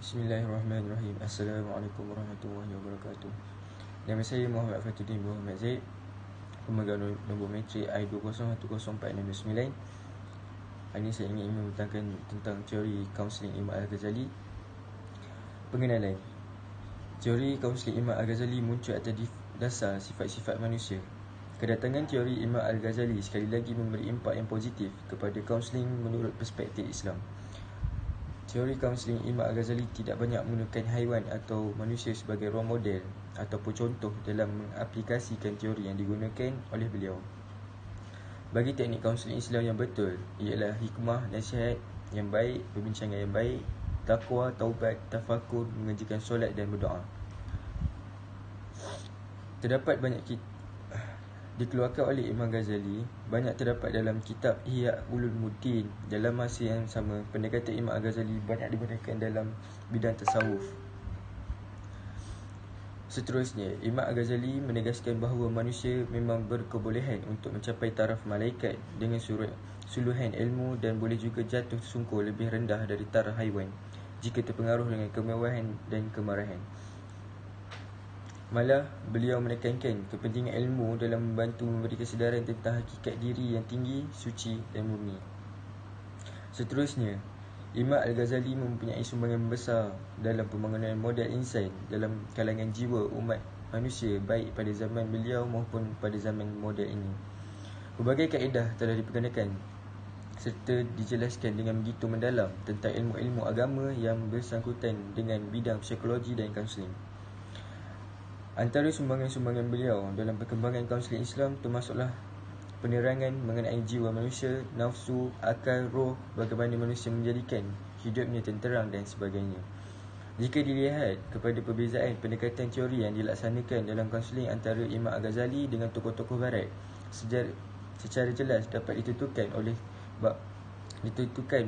Bismillahirrahmanirrahim. Assalamualaikum warahmatullahi wabarakatuh. Nama saya Muhammad Fatuddin Muhammad Zaid, pemegang nombor matrik I20104669. Hari ini saya ingin membentangkan tentang teori kaunseling Imam Al-Ghazali. Pengenalan. Teori kaunseling Imam Al-Ghazali muncul atas dasar sifat-sifat manusia. Kedatangan teori Imam Al-Ghazali sekali lagi memberi impak yang positif kepada kaunseling menurut perspektif Islam. Teori kaunseling Imam Al-Ghazali tidak banyak menggunakan haiwan atau manusia sebagai role model ataupun contoh dalam mengaplikasikan teori yang digunakan oleh beliau. Bagi teknik kaunseling Islam yang betul ialah hikmah, nasihat yang baik, perbincangan yang baik, takwa, taubat, tafakur, mengerjakan solat dan berdoa. Terdapat banyak dikeluarkan oleh Imam Ghazali, banyak terdapat dalam kitab Ihya Ulumuddin. Dalam masa yang sama, pendekatan Imam Al-Ghazali banyak digunakan dalam bidang tasawuf. Seterusnya, Imam Al-Ghazali menegaskan bahawa manusia memang berkebolehan untuk mencapai taraf malaikat dengan suluhan ilmu dan boleh juga jatuh tersungkur lebih rendah dari taraf haiwan jika terpengaruh dengan kemewahan dan kemarahan. Malah, beliau menekankan kepentingan ilmu dalam membantu memberi kesedaran tentang hakikat diri yang tinggi, suci dan murni. Seterusnya, Imam Al-Ghazali mempunyai sumbangan besar dalam pembangunan model insan dalam kalangan jiwa umat manusia baik pada zaman beliau maupun pada zaman moden ini. Berbagai kaedah telah diperkenalkan serta dijelaskan dengan begitu mendalam tentang ilmu-ilmu agama yang bersangkutan dengan bidang psikologi dan kaunseling. Antara sumbangan-sumbangan beliau dalam perkembangan kaunseling Islam termasuklah penerangan mengenai jiwa manusia, nafsu, akal, roh, bagaimana manusia menjadikan hidupnya tenteram dan sebagainya. Jika dilihat kepada perbezaan pendekatan teori yang dilaksanakan dalam kaunseling antara Imam Al-Ghazali dengan tokoh-tokoh barat, secara jelas dapat ditentukan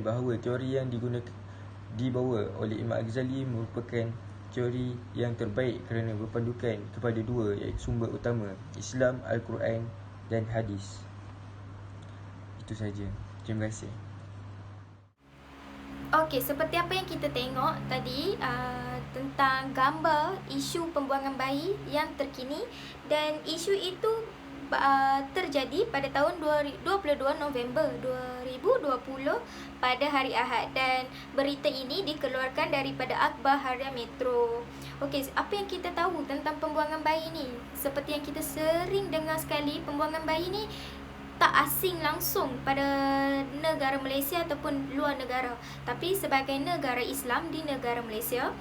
bahawa teori yang dibawa oleh Imam Al-Ghazali merupakan teori yang terbaik kerana berpandukan kepada dua sumber utama, Islam, Al-Quran dan hadis. Itu saja. Terima kasih. Okey, seperti apa yang kita tengok tadi tentang gambar isu pembuangan bayi yang terkini, dan isu itu terjadi pada tahun 22 November 2020 pada hari Ahad, dan berita ini dikeluarkan daripada Akhbar Harian Metro. Okey, apa yang kita tahu tentang pembuangan bayi ni? Seperti yang kita sering dengar sekali, pembuangan bayi ni tak asing langsung pada negara Malaysia ataupun luar negara. Tapi sebagai negara Islam di negara Malaysia,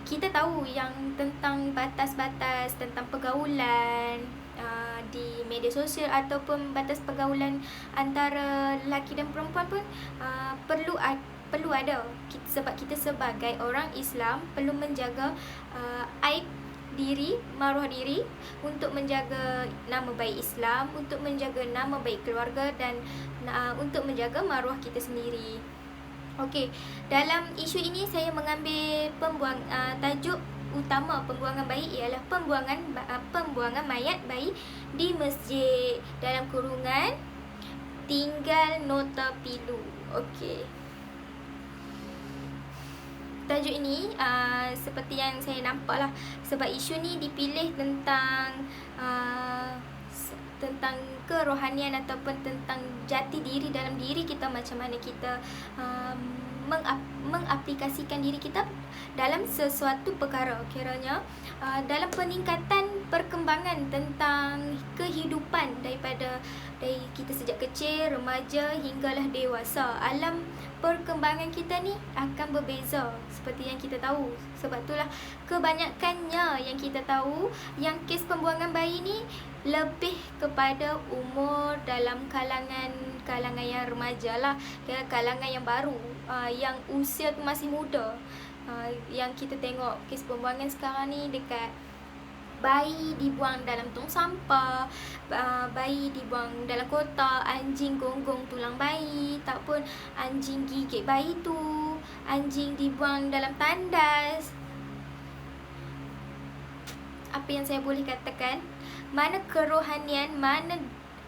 kita tahu yang tentang batas-batas tentang pergaulan di media sosial ataupun batas pergaulan antara lelaki dan perempuan pun perlu ada. Sebab kita sebagai orang Islam perlu menjaga aib diri, maruah diri, untuk menjaga nama baik Islam, untuk menjaga nama baik keluarga dan untuk menjaga maruah kita sendiri. Okey, dalam isu ini saya mengambil tajuk utama pembuangan bayi ialah pembuangan mayat bayi di masjid, dalam kurungan tinggal nota pilu. Okey. Tajuk ini seperti yang saya nampak lah, sebab isu ni dipilih tentang kerohanian ataupun tentang jati diri dalam diri kita, macam mana kita mengaplikasikan diri kita dalam sesuatu perkara. Kiranya dalam peningkatan perkembangan tentang kehidupan dari kita sejak kecil, remaja hinggalah dewasa, alam perkembangan kita ni akan berbeza seperti yang kita tahu. Sebab itulah kebanyakannya yang kita tahu yang kes pembuangan bayi ni lebih kepada umur dalam kalangan yang remaja lah, kalangan yang baru, yang usia tu masih muda. Yang kita tengok kes pembuangan sekarang ni dekat bayi dibuang dalam tong sampah, bayi dibuang dalam kotak, anjing gonggong tulang bayi, ataupun anjing gigit bayi tu, anjing dibuang dalam tandas. Apa yang saya boleh katakan, mana kerohanian, mana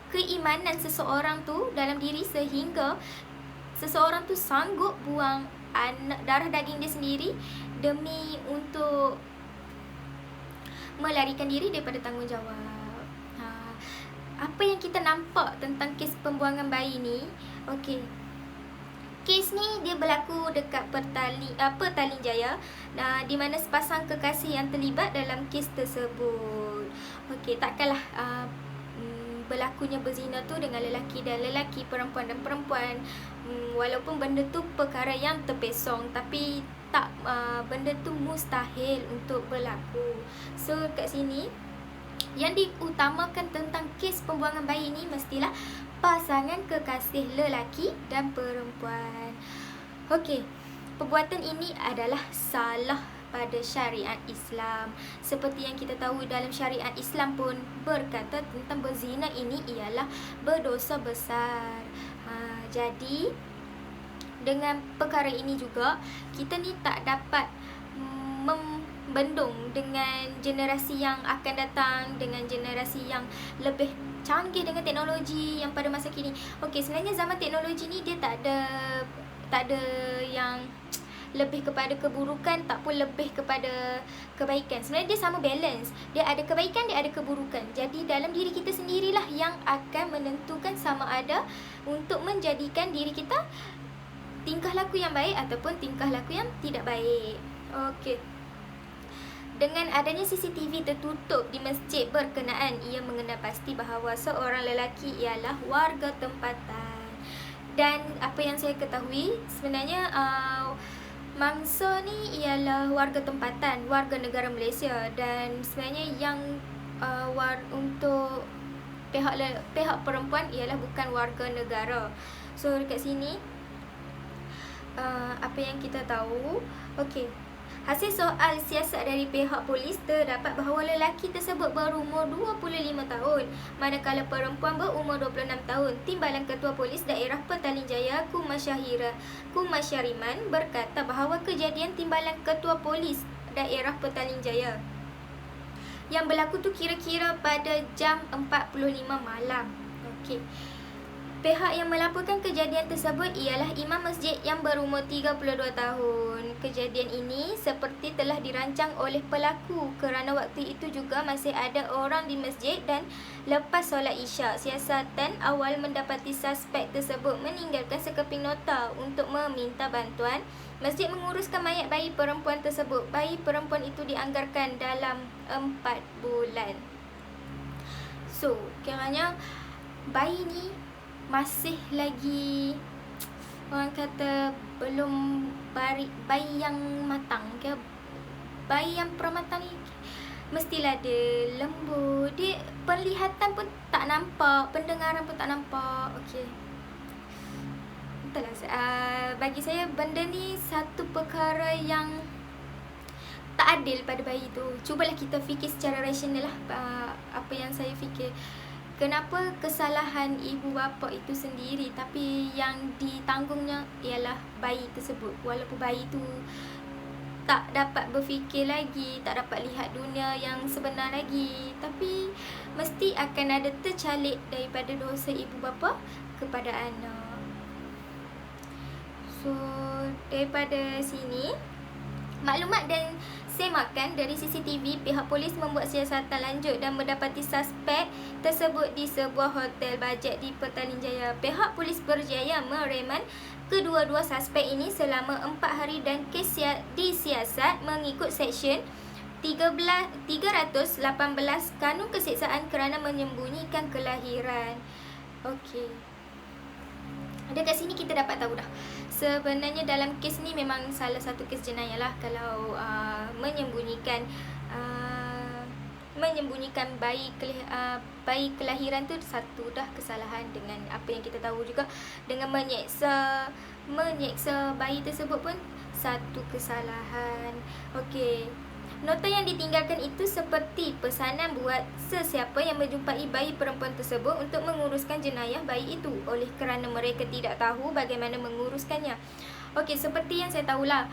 keimanan seseorang tu dalam diri sehingga seseorang tu sanggup buang darah daging dia sendiri demi untuk melarikan diri daripada tanggungjawab. Apa yang kita nampak tentang kes pembuangan bayi ni? Okey, kes ni dia berlaku dekat Petaling Jaya, di mana sepasang kekasih yang terlibat dalam kes tersebut. Okey, takkanlah berlakunya berzina tu dengan lelaki dan lelaki, perempuan dan perempuan. Walaupun benda tu perkara yang terpesong, tapi tak, benda tu mustahil untuk berlaku. So kat sini yang diutamakan tentang kes pembuangan bayi ni mestilah pasangan kekasih lelaki dan perempuan. Okey, perbuatan ini adalah salah pada syariat Islam. Seperti yang kita tahu, dalam syariat Islam pun berkata tentang berzina ini ialah berdosa besar. Jadi dengan perkara ini juga, kita ni tak dapat membendung dengan generasi yang akan datang, dengan generasi yang lebih canggih dengan teknologi yang pada masa kini. Okey, sebenarnya zaman teknologi ni dia tak ada yang lebih kepada keburukan, tak pun lebih kepada kebaikan. Sebenarnya dia sama balance. Dia ada kebaikan, dia ada keburukan. Jadi dalam diri kita sendirilah yang akan menentukan sama ada untuk menjadikan diri kita tingkah laku yang baik ataupun tingkah laku yang tidak baik. Okey. Dengan adanya CCTV tertutup di masjid berkenaan, ia mengenal pasti bahawa seorang lelaki ialah warga tempatan. Dan apa yang saya ketahui, sebenarnya mangsa ni ialah warga tempatan, warga negara Malaysia. Dan sebenarnya yang untuk pihak perempuan ialah bukan warga negara. So dekat sini apa yang kita tahu, okey, hasil soal siasat dari pihak polis terdapat bahawa lelaki tersebut berumur 25 tahun, manakala perempuan berumur 26 tahun. Timbalan Ketua Polis Daerah Petaling Jaya Kumasyariman berkata bahawa kejadian timbalan Ketua Polis Daerah Petaling Jaya yang berlaku tu kira-kira pada jam 4.45 malam. Okey. Pihak yang melaporkan kejadian tersebut ialah imam masjid yang berumur 32 tahun. Kejadian ini seperti telah dirancang oleh pelaku kerana waktu itu juga masih ada orang di masjid dan lepas solat Isyak. Siasatan awal mendapati suspek tersebut meninggalkan sekeping nota untuk meminta bantuan. Masjid menguruskan mayat bayi perempuan tersebut. Bayi perempuan itu dianggarkan dalam 4 bulan. So, kiranya bayi ni masih lagi, orang kata, belum bayi yang matang ke. Bayi yang pramatang ni mestilah dia lembut, dia penglihatan pun tak nampak, pendengaran pun tak nampak. Okey, entahlah, bagi saya benda ni satu perkara yang tak adil pada bayi tu. Cubalah kita fikir secara rasional lah. Apa yang saya fikir, kenapa kesalahan ibu bapa itu sendiri tapi yang ditanggungnya ialah bayi tersebut. Walaupun bayi tu tak dapat berfikir lagi, tak dapat lihat dunia yang sebenar lagi, tapi mesti akan ada tercalik daripada dosa ibu bapa kepada anak. So daripada sini, maklumat dan semakan dari CCTV, pihak polis membuat siasatan lanjut dan mendapati suspek tersebut di sebuah hotel bajet di Petaling Jaya. Pihak polis berjaya mereman kedua-dua suspek ini selama 4 hari dan kes disiasat mengikut Seksyen 318 Kanun Keseksaan kerana menyembunyikan kelahiran. Okey. Dekat sini kita dapat tahu dah, sebenarnya dalam kes ni memang salah satu kes jenayah lah kalau menyembunyikan bayi kelahiran tu satu dah kesalahan. Dengan apa yang kita tahu juga, dengan menyeksa bayi tersebut pun satu kesalahan. Okey. Nota yang ditinggalkan itu seperti pesanan buat sesiapa yang menjumpai bayi perempuan tersebut untuk menguruskan jenayah bayi itu, oleh kerana mereka tidak tahu bagaimana menguruskannya. Okey, seperti yang saya tahulah,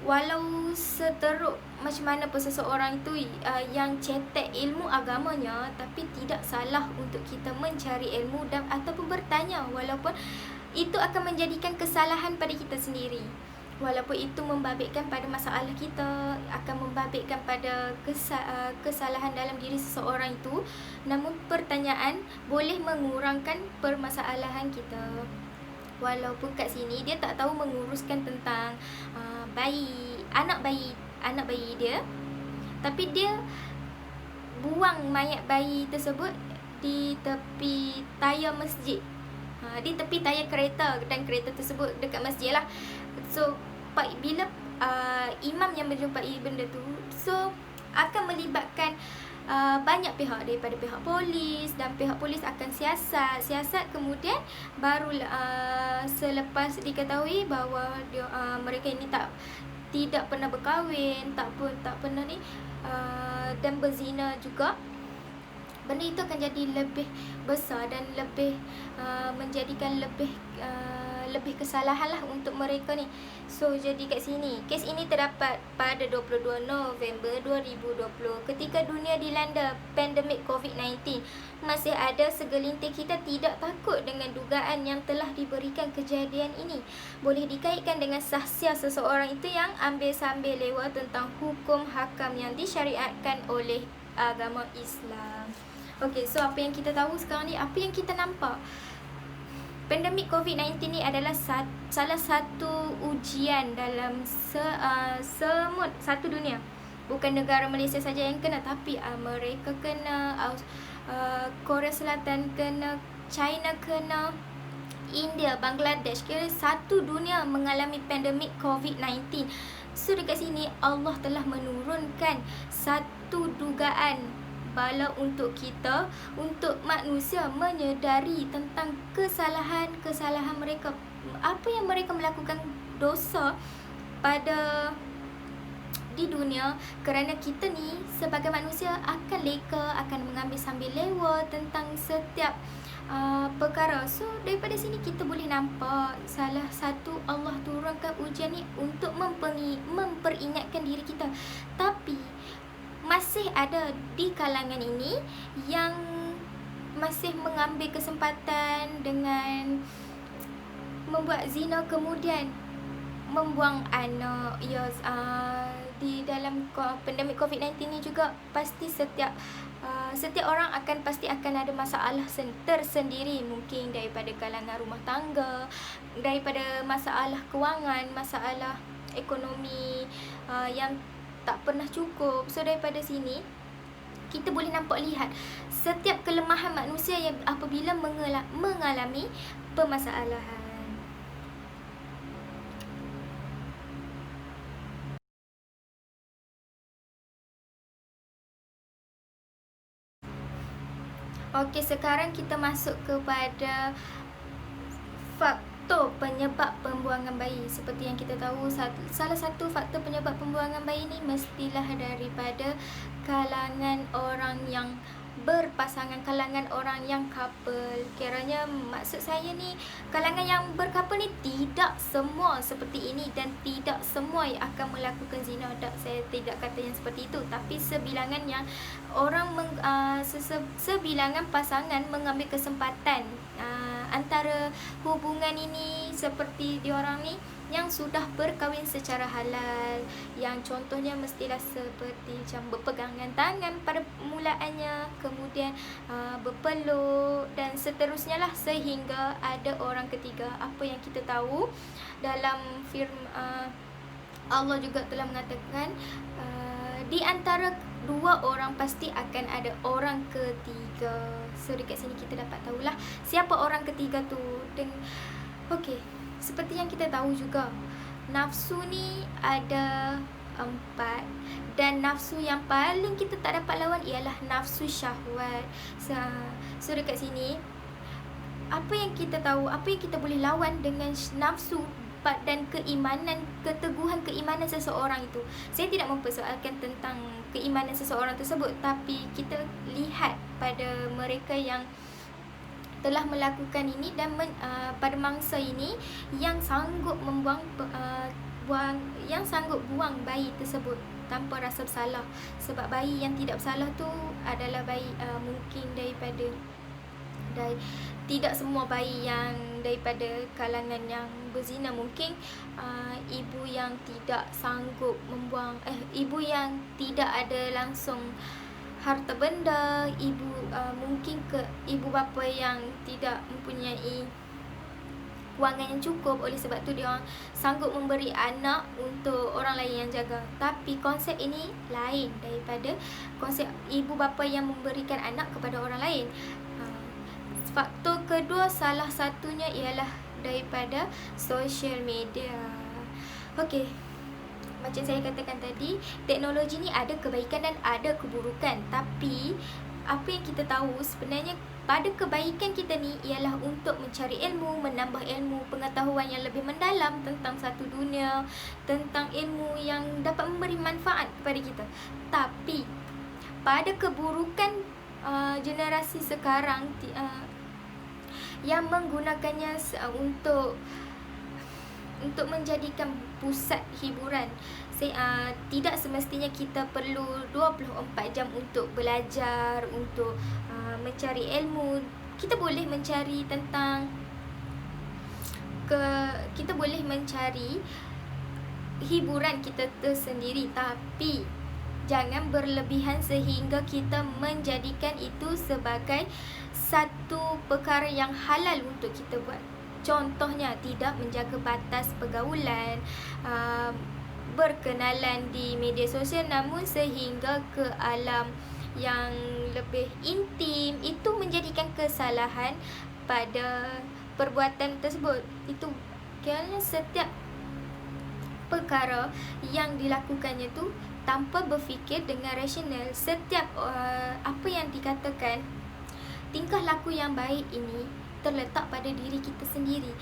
walau seteruk macam mana pun seseorang itu yang cetek ilmu agamanya, tapi tidak salah untuk kita mencari ilmu dan ataupun bertanya, walaupun itu akan menjadikan kesalahan pada kita sendiri. Walaupun itu membabitkan pada masalah kita, akan membabitkan pada kesalahan dalam diri seseorang itu, namun pertanyaan boleh mengurangkan permasalahan kita. Walaupun kat sini dia tak tahu menguruskan tentang anak bayi dia, tapi dia buang mayat bayi tersebut di tepi tayar masjid, di tepi tayar kereta, dan kereta tersebut dekat masjid lah. So bila imam yang menjumpai benda tu, so akan melibatkan banyak pihak, daripada pihak polis, dan pihak polis akan siasat kemudian baru selepas diketahui bahawa mereka ini tidak pernah berkahwin, tak pernah ni dan berzina juga, benda itu akan jadi lebih besar dan lebih menjadikan lebih kesalahan lah untuk mereka ni. So jadi kat sini, kes ini terdapat pada 22 November 2020 ketika dunia dilanda pandemik COVID-19. Masih ada segelintir kita tidak takut dengan dugaan yang telah diberikan kejadian ini. Boleh dikaitkan dengan sahsia seseorang itu yang ambil-sambil lewat tentang hukum hakam yang disyariatkan oleh agama Islam. Okay, so apa yang kita tahu sekarang ni, apa yang kita nampak, pandemik COVID-19 ni adalah salah satu ujian dalam semut satu dunia. Bukan negara Malaysia saja yang kena, tapi Amerika kena, Korea Selatan kena, China kena, India, Bangladesh, kira satu dunia mengalami pandemik COVID-19. So dekat sini Allah telah menurunkan satu dugaan bala untuk kita, untuk manusia menyedari tentang kesalahan-kesalahan mereka, apa yang mereka melakukan dosa pada di dunia, kerana kita ni sebagai manusia akan leka, akan mengambil sambil lewat tentang setiap perkara. So daripada sini kita boleh nampak salah satu Allah turunkan ujian ni untuk memperingatkan diri kita. Tapi masih ada di kalangan ini yang masih mengambil kesempatan dengan membuat zina, kemudian membuang anak. Di dalam pandemik COVID-19 ni juga pasti setiap orang pasti akan ada masalah tersendiri, mungkin daripada kalangan rumah tangga, daripada masalah kewangan, masalah ekonomi yang tak pernah cukup. So daripada sini kita boleh lihat setiap kelemahan manusia yang apabila mengalami permasalahan. Okey, sekarang kita masuk kepada faktor penyebab pembuangan bayi. Seperti yang kita tahu, salah satu faktor penyebab pembuangan bayi ni mestilah daripada kalangan orang yang berpasangan, kalangan orang yang couple. Kiranya maksud saya ni, kalangan yang berkouple ni tidak semua seperti ini, dan tidak semua yang akan melakukan zina. Saya tidak kata yang seperti itu, tapi sebilangan yang orang sebilangan pasangan mengambil kesempatan antara hubungan ini, seperti diorang ni yang sudah berkahwin secara halal, yang contohnya mestilah seperti macam berpegangan tangan pada mulaannya, kemudian berpeluk dan seterusnya lah, sehingga ada orang ketiga. Apa yang kita tahu dalam firman Allah juga telah mengatakan di antara dua orang pasti akan ada orang ketiga. So dekat sini kita dapat tahulah siapa orang ketiga tu. Dan okey, seperti yang kita tahu juga, nafsu ni ada 4, dan nafsu yang paling kita tak dapat lawan ialah nafsu syahwat. So dekat sini, apa yang kita tahu, apa yang kita boleh lawan dengan nafsu dan keimanan, keteguhan keimanan seseorang itu. Saya tidak mempersoalkan tentang keimanan seseorang tersebut, tapi kita lihat pada mereka yang telah melakukan ini, dan pada mangsa ini yang sanggup buang bayi tersebut tanpa rasa bersalah. Sebab bayi yang tidak bersalah tu adalah bayi mungkin tidak semua bayi yang daripada kalangan yang berzina, mungkin ibu yang tidak sanggup membuang ibu yang tidak ada langsung harta benda, mungkin ibu bapa yang tidak mempunyai kewangan yang cukup, oleh sebab tu dia orang sanggup memberi anak untuk orang lain yang jaga. Tapi konsep ini lain daripada konsep ibu bapa yang memberikan anak kepada orang lain. Faktor kedua, salah satunya ialah daripada social media. Okey, macam saya katakan tadi, teknologi ni ada kebaikan dan ada keburukan. Tapi apa yang kita tahu sebenarnya pada kebaikan kita ni ialah untuk mencari ilmu, menambah ilmu, pengetahuan yang lebih mendalam tentang satu dunia, tentang ilmu yang dapat memberi manfaat kepada kita. Tapi pada keburukan generasi sekarang yang menggunakannya untuk menjadikan pusat hiburan. Tidak semestinya kita perlu 24 jam untuk belajar, untuk mencari ilmu. Kita boleh mencari kita boleh mencari hiburan kita tersendiri, tapi jangan berlebihan sehingga kita menjadikan itu sebagai satu perkara yang halal untuk kita buat. Contohnya, tidak menjaga batas pergaulan, berkenalan di media sosial namun sehingga ke alam yang lebih intim. Itu menjadikan kesalahan pada perbuatan tersebut. Itu kerana setiap perkara yang dilakukannya tu tanpa berfikir dengan rasional. Setiap apa yang dikatakan tingkah laku yang baik ini terletak pada diri kita sendiri.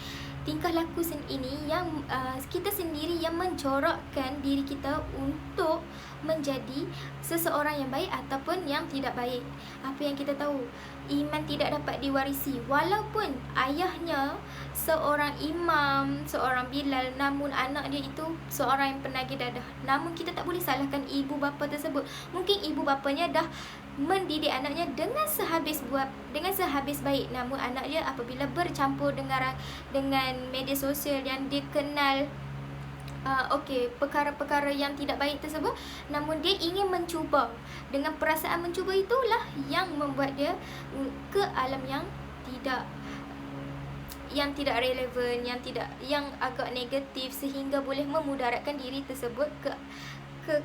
Tingkah laku ini yang kita sendiri yang mencorakkan diri kita untuk menjadi seseorang yang baik ataupun yang tidak baik. Apa yang kita tahu, iman tidak dapat diwarisi. Walaupun ayahnya seorang imam, seorang Bilal, namun anak dia itu seorang yang penagih dadah. Namun kita tak boleh salahkan ibu bapa tersebut. Mungkin ibu bapanya dah mendidik anaknya dengan sehabis baik, namun anak dia apabila bercampur dengan media sosial yang dia kenal perkara-perkara yang tidak baik tersebut, namun dia ingin mencuba. Dengan perasaan mencuba itulah yang membuat dia ke alam yang tidak relevan, yang agak negatif, sehingga boleh memudaratkan diri tersebut ke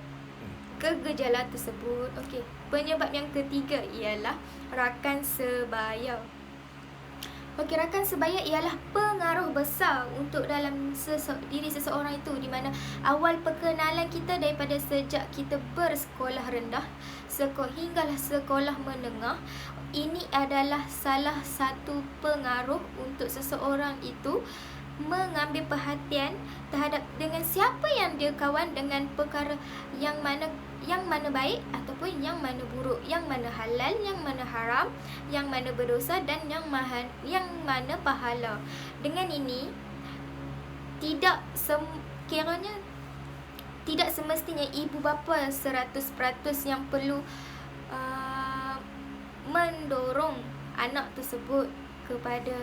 gejala tersebut. Okey, penyebab yang ketiga ialah rakan sebaya. Okey, rakan sebaya ialah pengaruh besar untuk dalam diri seseorang itu, di mana awal perkenalan kita daripada sejak kita bersekolah rendah hinggalah sekolah menengah. Ini adalah salah satu pengaruh untuk seseorang itu mengambil perhatian terhadap dengan siapa yang dia kawan, dengan perkara yang mana baik ataupun yang mana buruk, yang mana halal, yang mana haram, yang mana berdosa dan yang mana pahala. Dengan ini tidak semestinya ibu bapa 100% yang perlu mendorong anak tersebut kepada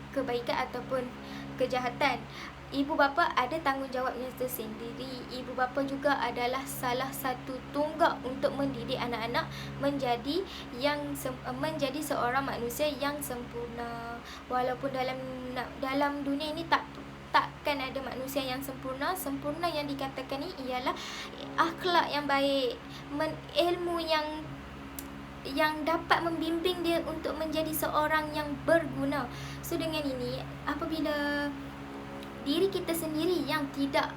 kebaikan ataupun kejahatan. Ibu bapa ada tanggungjawabnya tersendiri. Ibu bapa juga adalah salah satu tonggak untuk mendidik anak-anak menjadi seorang manusia yang sempurna. Walaupun dalam dunia ini takkan ada manusia yang sempurna. Sempurna yang dikatakan ni ialah akhlak yang baik, ilmu yang dapat membimbing dia untuk menjadi seorang yang berguna. So dengan ini, apabila diri kita sendiri yang tidak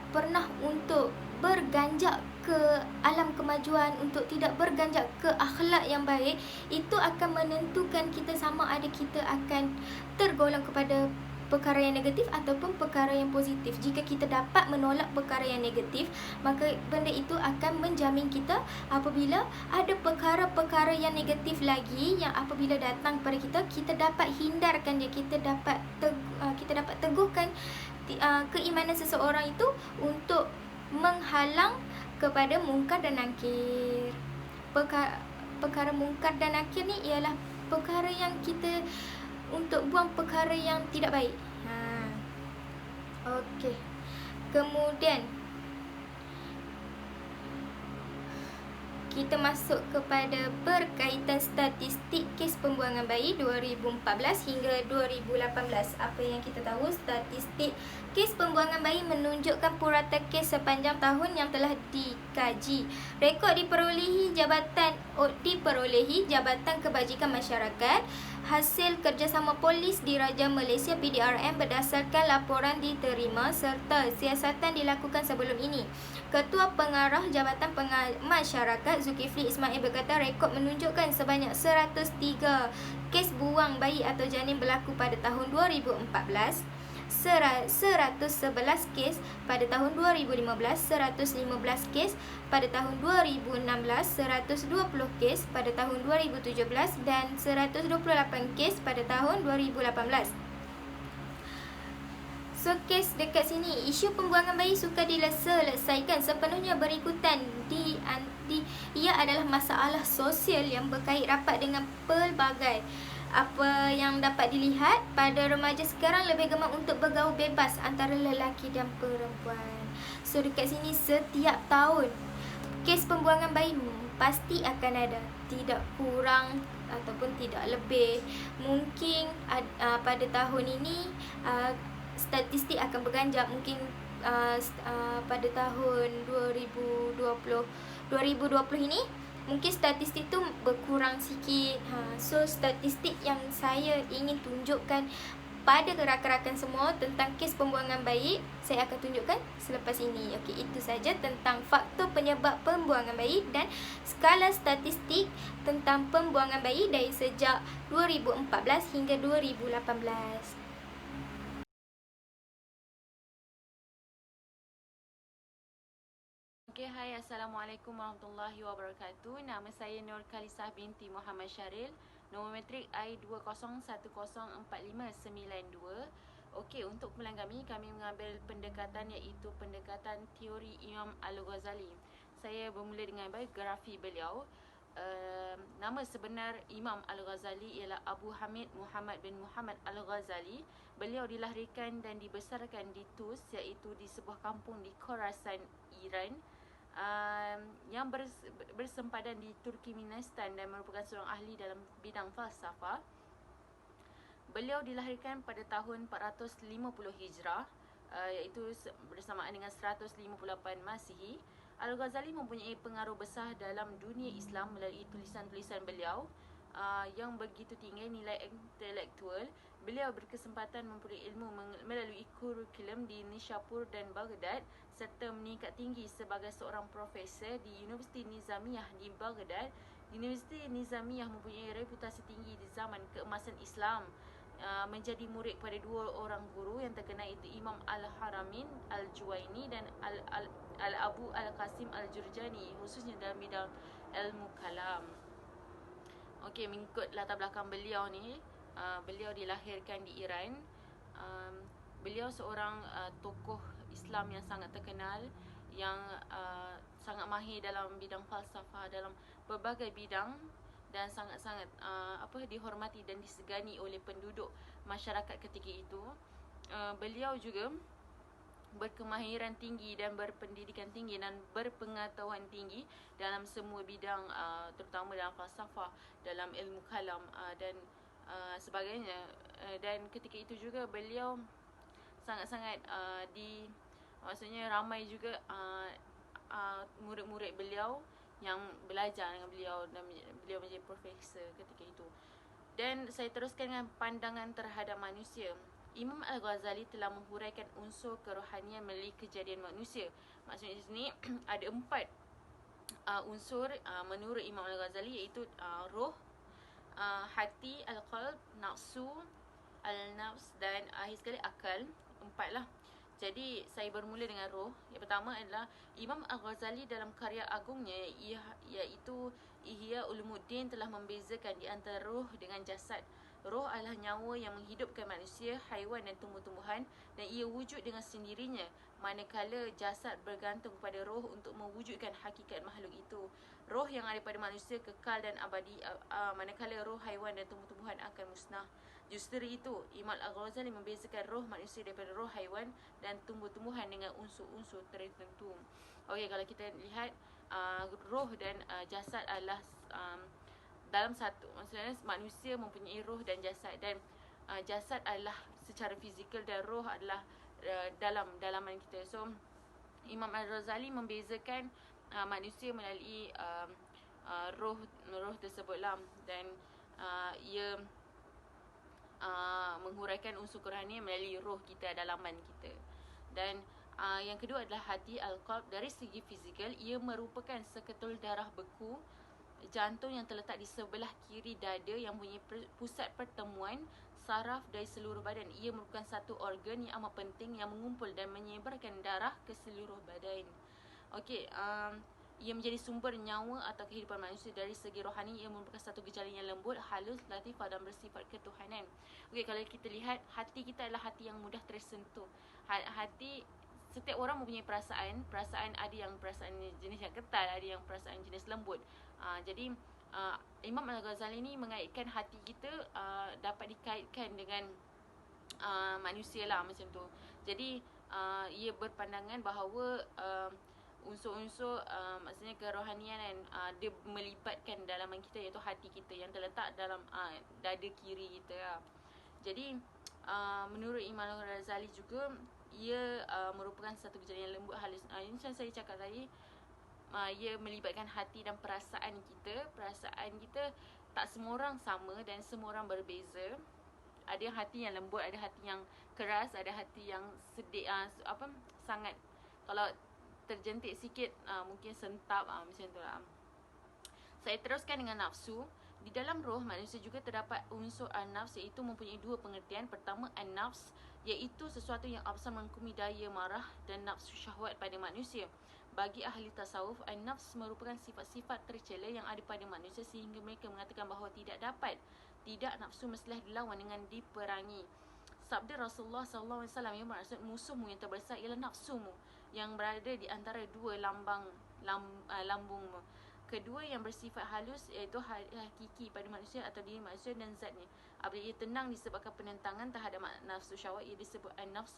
pernah untuk berganjak ke alam kemajuan, untuk tidak berganjak ke akhlak yang baik, itu akan menentukan kita sama ada kita akan tergolong kepada perkara yang negatif ataupun perkara yang positif. Jika kita dapat menolak perkara yang negatif, maka benda itu akan menjamin kita apabila ada perkara-perkara yang negatif lagi yang apabila datang kepada kita, kita dapat hindarkan dia, kita dapat teguhkan keimanan seseorang itu untuk menghalang kepada mungkar dan nakir. Perkara mungkar dan nakir ni ialah perkara yang kita, untuk buang perkara yang tidak baik. Okey. Kemudian kita masuk kepada berkaitan statistik kes pembuangan bayi 2014 hingga 2018. Apa yang kita tahu, statistik kes pembuangan bayi menunjukkan purata kes sepanjang tahun yang telah dikaji. Rekod diperolehi Jabatan Kebajikan Masyarakat, hasil kerjasama polis Diraja Malaysia PDRM berdasarkan laporan diterima serta siasatan dilakukan sebelum ini. Ketua Pengarah Jabatan Masyarakat Zulkifli Ismail berkata rekod menunjukkan sebanyak 103 kes buang bayi atau janin berlaku pada tahun 2014, 111 kes pada tahun 2015, 115 kes pada tahun 2016, 120 kes pada tahun 2017 dan 128 kes pada tahun 2018. So, kes dekat sini, isu pembuangan bayi sukar diselesaikan sepenuhnya berikutan. Ia adalah masalah sosial yang berkait rapat dengan pelbagai. Apa yang dapat dilihat, pada remaja sekarang lebih gemar untuk bergaul bebas antara lelaki dan perempuan. So, dekat sini setiap tahun kes pembuangan bayi pasti akan ada, tidak kurang ataupun tidak lebih. Mungkin pada tahun ini statistik akan berganjak. Mungkin pada tahun 2020 ini mungkin statistik tu berkurang sikit. So statistik yang saya ingin tunjukkan pada rakan-rakan semua tentang kes pembuangan bayi, saya akan tunjukkan selepas ini. Okey, itu saja tentang faktor penyebab pembuangan bayi dan skala statistik tentang pembuangan bayi dari sejak 2014 hingga 2018. Okay, hai, Assalamualaikum warahmatullahi wabarakatuh. Nama saya Nur Khalisah binti Muhammad Syaril. Nombor matrik I201045992. Okey, untuk kumpulan kami mengambil pendekatan iaitu pendekatan teori Imam Al-Ghazali. Saya bermula dengan biografi beliau. Nama sebenar Imam Al-Ghazali ialah Abu Hamid Muhammad bin Muhammad Al-Ghazali. Beliau dilahirkan dan dibesarkan di Tus, iaitu di sebuah kampung di Khorasan, Iran, yang bersempadan di Turkmenistan dan merupakan seorang ahli dalam bidang falsafah. Beliau dilahirkan pada tahun 450 Hijrah, iaitu bersamaan dengan 158 Masihi. Al-Ghazali mempunyai pengaruh besar dalam dunia Islam melalui tulisan-tulisan beliau yang begitu tinggi nilai intelektual. Beliau berkesempatan memperoleh ilmu melalui kurikulum di Nishapur dan Baghdad serta meningkat tinggi sebagai seorang profesor di Universiti Nizamiyah di Baghdad. Universiti Nizamiyah mempunyai reputasi tinggi di zaman keemasan Islam, menjadi murid pada dua orang guru yang terkenal, iaitu Imam Al-Haramin Al-Juwaini dan Al-Abu Al-Qasim Al-Jurjani, khususnya dalam bidang ilmu kalam. Okey, mengikut latar belakang beliau ni, beliau dilahirkan di Iran. Beliau seorang tokoh Islam yang sangat terkenal, yang sangat mahir dalam bidang falsafah, dalam berbagai bidang, dan sangat-sangat dihormati dan disegani oleh penduduk masyarakat ketika itu. Beliau juga berkemahiran tinggi dan berpendidikan tinggi dan berpengetahuan tinggi dalam semua bidang, terutama dalam falsafah, dalam ilmu kalam dan sebagainya. Dan ketika itu juga beliau sangat-sangat maksudnya ramai juga murid-murid beliau yang belajar dengan beliau dan beliau menjadi profesor ketika itu. Dan saya teruskan dengan pandangan terhadap manusia. Imam Al-Ghazali telah menghuraikan unsur kerohanian melalui kejadian manusia. Maksudnya di sini ada 4 unsur menurut Imam Al-Ghazali, iaitu roh, hati, al-qalb, nafsu, al-nafs dan akhir sekali akal. 4 lah. Jadi saya bermula dengan roh. Yang pertama adalah Imam Al-Ghazali dalam karya agungnya iaitu Ihya Ulumuddin telah membezakan di antara roh dengan jasad. Roh adalah nyawa yang menghidupkan manusia, haiwan dan tumbuh-tumbuhan, dan ia wujud dengan sendirinya, manakala jasad bergantung kepada roh untuk mewujudkan hakikat makhluk itu. Roh yang ada pada manusia kekal dan abadi, manakala roh haiwan dan tumbuh-tumbuhan akan musnah. Justru itu, Imam Al-Ghazali membezakan roh manusia daripada roh haiwan dan tumbuh-tumbuhan dengan unsur-unsur tertentu. Okey, kalau kita lihat roh dan jasad adalah dalam satu, maksudnya manusia mempunyai roh dan jasad, dan jasad adalah secara fizikal dan roh adalah dalam dalaman kita. So Imam Al-Ghazali membezakan manusia melalui roh tersebutlah, dan ia menghuraikan unsur rohani melalui roh kita, dalaman kita. Dan yang kedua adalah hati, al-qalb. Dari segi fizikal, ia merupakan seketul darah beku jantung yang terletak di sebelah kiri dada yang mempunyai pusat pertemuan saraf dari seluruh badan. Ia merupakan satu organ yang amat penting yang mengumpul dan menyebarkan darah ke seluruh badan. Okey, ia menjadi sumber nyawa atau kehidupan manusia. Dari segi rohani, ia merupakan satu gejala yang lembut, halus, latifah dan bersifat ketuhanan. Okey, kalau kita lihat, hati kita adalah hati yang mudah tersentuh. Hati, setiap orang mempunyai perasaan. Perasaan ada yang perasaan jenis yang ketal, ada yang perasaan jenis lembut. Jadi Imam Al-Ghazali ni mengaitkan hati kita dapat dikaitkan dengan manusia lah, macam tu. Jadi ia berpandangan bahawa unsur-unsur maksudnya kerohanian dan dia melibatkan dalaman kita, iaitu hati kita yang terletak dalam dada kiri kita lah. Jadi menurut Imam Al-Ghazali juga, ia merupakan satu gejala yang lembut, halus. Ini macam saya cakap tadi, ia melibatkan hati dan perasaan kita. Perasaan kita tak semua orang sama dan semua orang berbeza. Ada yang hati yang lembut, ada hati yang keras, ada hati yang sedih, sangat, kalau terjentik sikit mungkin sentap, macam tu lah. Saya teruskan dengan nafsu. Di dalam roh manusia juga terdapat unsur an-nafs, iaitu mempunyai dua pengertian. Pertama, an-nafs, iaitu sesuatu yang absar mengkumi daya marah dan nafsu syahwat pada manusia. Bagi ahli tasawuf, an-nafs merupakan sifat-sifat tercela yang ada pada manusia, sehingga mereka mengatakan bahawa tidak nafsu mestilah dilawan dengan diperangi. Sabda Rasulullah SAW yang bermaksud, musuhmu yang terbesar ialah nafsumu yang berada di antara dua lambungmu. Kedua yang bersifat halus, iaitu hakiki pada manusia atau diri manusia dan zatnya. Apabila ia tenang disebabkan penentangan terhadap nafsu syahwat, ia disebut an-nafs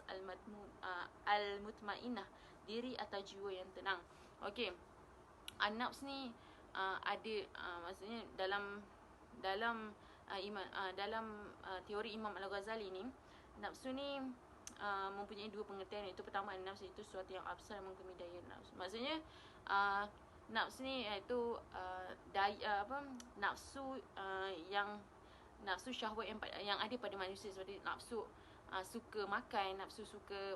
al-mutmainah, diri atau jiwa yang tenang. Okey, an-nafs ni ada maksudnya dalam teori Imam Al-Ghazali ni, nafsu ni mempunyai dua pengertian, iaitu pertama, an-nafs itu sesuatu yang absar mengkumi daya nafsu. Maksudnya nafs ni iaitu nafsu yang nafsu syahwat yang ada pada manusia, seperti nafsu suka makan, nafsu suka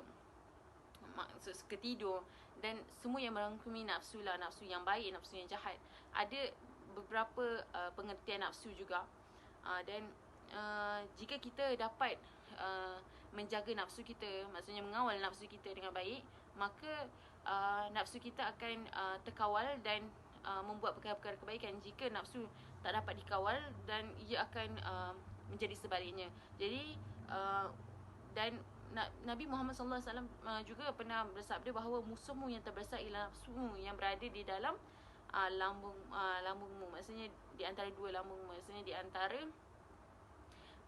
tidur, dan semua yang merangkumi nafsu lah, nafsu yang baik, nafsu yang jahat. Ada beberapa pengertian nafsu juga, dan jika kita dapat menjaga nafsu kita, maksudnya mengawal nafsu kita dengan baik, maka nafsu kita akan terkawal dan membuat perkara-perkara kebaikan. Jika nafsu tak dapat dikawal, dan ia akan menjadi sebaliknya. Jadi dan Nabi Muhammad SAW juga pernah bersabda bahawa musuhmu yang terbesar ialah nafsumu yang berada di dalam lambungmu. Maksudnya di antara dua lambungmu, maksudnya di antara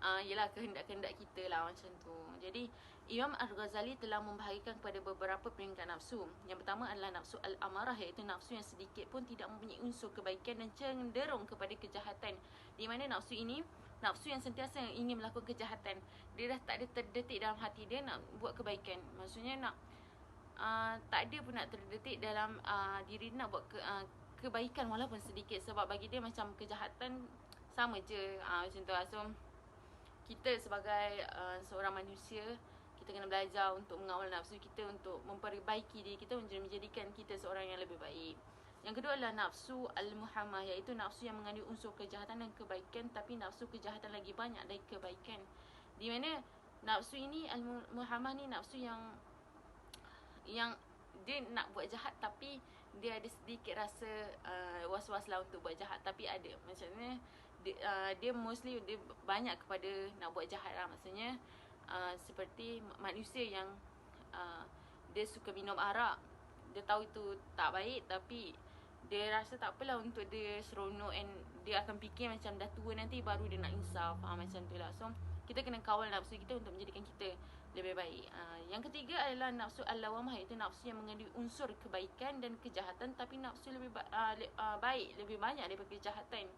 ialah kehendak-kehendak kita lah, macam tu. Jadi Imam Al-Ghazali telah membahagikan kepada beberapa peringkat nafsu. Yang pertama adalah nafsu al-amarah, iaitu nafsu yang sedikit pun tidak mempunyai unsur kebaikan dan cenderung kepada kejahatan. Di mana nafsu ini, nafsu yang sentiasa ingin melakukan kejahatan. Dia dah tak ada terdetik dalam hati dia nak buat kebaikan. Maksudnya nak tak ada pun nak terdetik dalam diri dia nak buat kebaikan walaupun sedikit. Sebab bagi dia macam kejahatan sama je, macam tu lah. So kita sebagai seorang manusia, kita kena belajar untuk mengawal nafsu kita, untuk memperbaiki diri kita, menjadikan kita seorang yang lebih baik. Yang kedua adalah nafsu al-muhammah, iaitu nafsu yang mengandung unsur kejahatan dan kebaikan, tapi nafsu kejahatan lagi banyak dari kebaikan. Di mana nafsu ini, al-muhammah ni, nafsu yang dia nak buat jahat, tapi dia ada sedikit rasa was-was lah untuk buat jahat, tapi ada. Maksudnya dia mostly dia banyak kepada nak buat jahat lah. Maksudnya seperti manusia yang dia suka minum arak, dia tahu itu tak baik tapi dia rasa tak apalah untuk dia seronok, and dia akan fikir macam dah tua nanti baru dia nak insaf, macam tu lah. So kita kena kawal nafsu kita untuk menjadikan kita lebih baik. Yang ketiga adalah nafsu al-lawamah, iaitu nafsu yang mengandung unsur kebaikan dan kejahatan, tapi nafsu lebih baik, lebih banyak daripada kejahatan,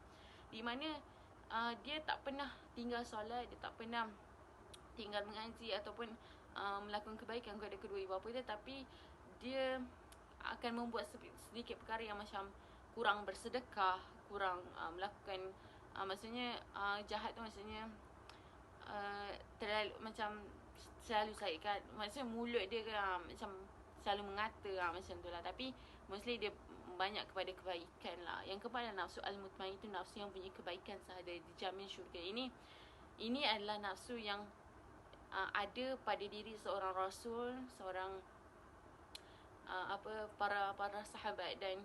di mana dia tak pernah tinggal solat, dia tak pernah tinggal mengaji ataupun melakukan kebaikan kepada kedua ibu bapa dia, tapi dia akan membuat sedikit perkara yang macam kurang bersedekah, kurang melakukan maksudnya jahat tu, maksudnya terlalu macam selalu saitkan, maksudnya mulut dia macam selalu mengata macam tu lah, tapi mostly dia banyak kepada kebaikan lah. Yang keempat adalah nafsu al-mutmain, itu nafsu yang punya kebaikan sahaja, dijamin syurga. Ini adalah nafsu yang ada pada diri seorang rasul, seorang para sahabat, dan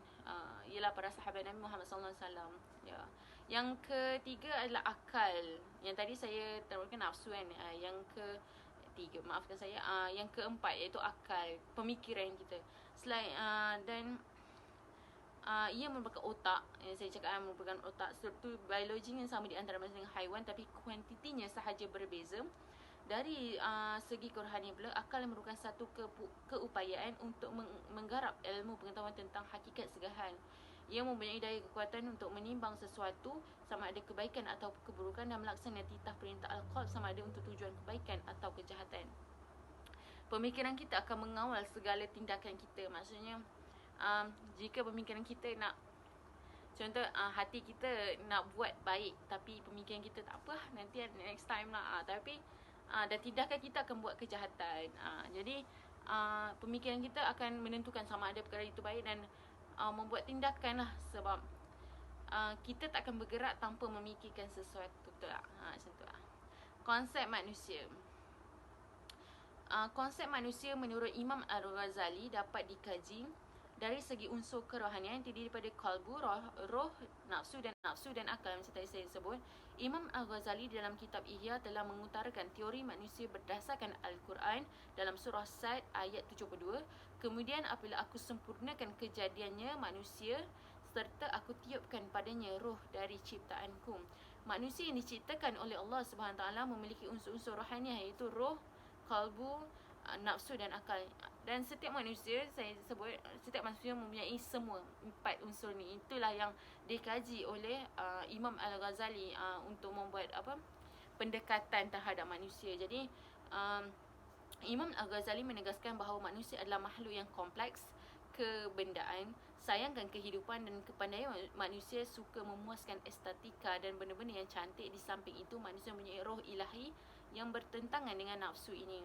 ialah para sahabat Nabi Muhammad sallallahu alaihi wasallam. Ya. Yang ketiga adalah akal. Yang tadi saya terangkan nafsu kan. Yang ketiga, maafkan saya, yang keempat iaitu akal, pemikiran kita. Selain dan ia merupakan otak. Yang saya cakap merupakan otak. Sebab tu biologinya sama di antara manusia dengan haiwan, tapi kuantitinya sahaja berbeza. Dari segi kerohanian pula, akal merupakan satu keupayaan untuk menggarap ilmu pengetahuan tentang hakikat segala hal. Ia mempunyai daya kekuatan untuk menimbang sesuatu, sama ada kebaikan atau keburukan, dan melaksanakan titah perintah al-qalb, sama ada untuk tujuan kebaikan atau kejahatan. Pemikiran kita akan mengawal segala tindakan kita. Maksudnya jika pemikiran kita nak, contoh hati kita nak buat baik, tapi pemikiran kita tak apa, nanti next time lah, tapi dan tindakan kita akan buat kejahatan. Jadi pemikiran kita akan menentukan sama ada perkara itu baik, dan membuat tindakan lah, sebab kita tak akan bergerak tanpa memikirkan sesuatu. Betul tak? Macam tu lah. Konsep manusia. Konsep manusia menurut Imam Al-Ghazali dapat dikaji dari segi unsur kerohanian, terdiri daripada kalbu, roh, nafsu dan akal. Macam tadi saya sebut, Imam Al-Ghazali dalam kitab Ihya telah mengutarakan teori manusia berdasarkan Al-Quran dalam surah Sad ayat 72. Kemudian apabila aku sempurnakan kejadiannya manusia, serta aku tiupkan padanya roh dari ciptaanku. Manusia yang diciptakan oleh Allah SWT memiliki unsur-unsur rohaniah, iaitu roh, kalbu, nafsu dan akal. Dan setiap manusia, saya sebut, setiap manusia mempunyai semua empat unsur ni. Itulah yang dikaji oleh Imam Al-Ghazali untuk membuat pendekatan terhadap manusia. Jadi Imam Al-Ghazali menegaskan bahawa manusia adalah makhluk yang kompleks, kebendaan, sayangkan kehidupan dan kepandaian. Manusia suka memuaskan estetika dan benda-benda yang cantik. Di samping itu, manusia mempunyai roh ilahi yang bertentangan dengan nafsu ini.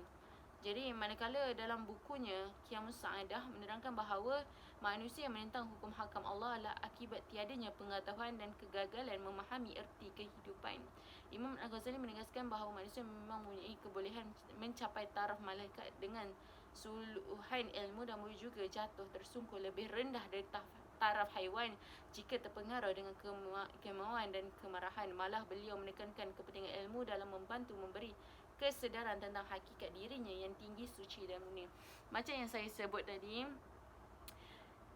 Jadi manakala dalam bukunya Qiyamus Sa'adah menerangkan bahawa manusia yang menentang hukum hakam Allah adalah akibat tiadanya pengetahuan dan kegagalan memahami erti kehidupan. Imam Al-Ghazali menegaskan bahawa manusia memang mempunyai kebolehan mencapai taraf malaikat dengan suluhan ilmu, dan boleh juga jatuh tersungkur lebih rendah dari taraf haiwan jika terpengaruh dengan kemauan dan kemarahan. Malah beliau menekankan kepentingan ilmu dalam membantu memberi kesedaran tentang hakikat dirinya yang tinggi, suci dan murni. Macam yang saya sebut tadi,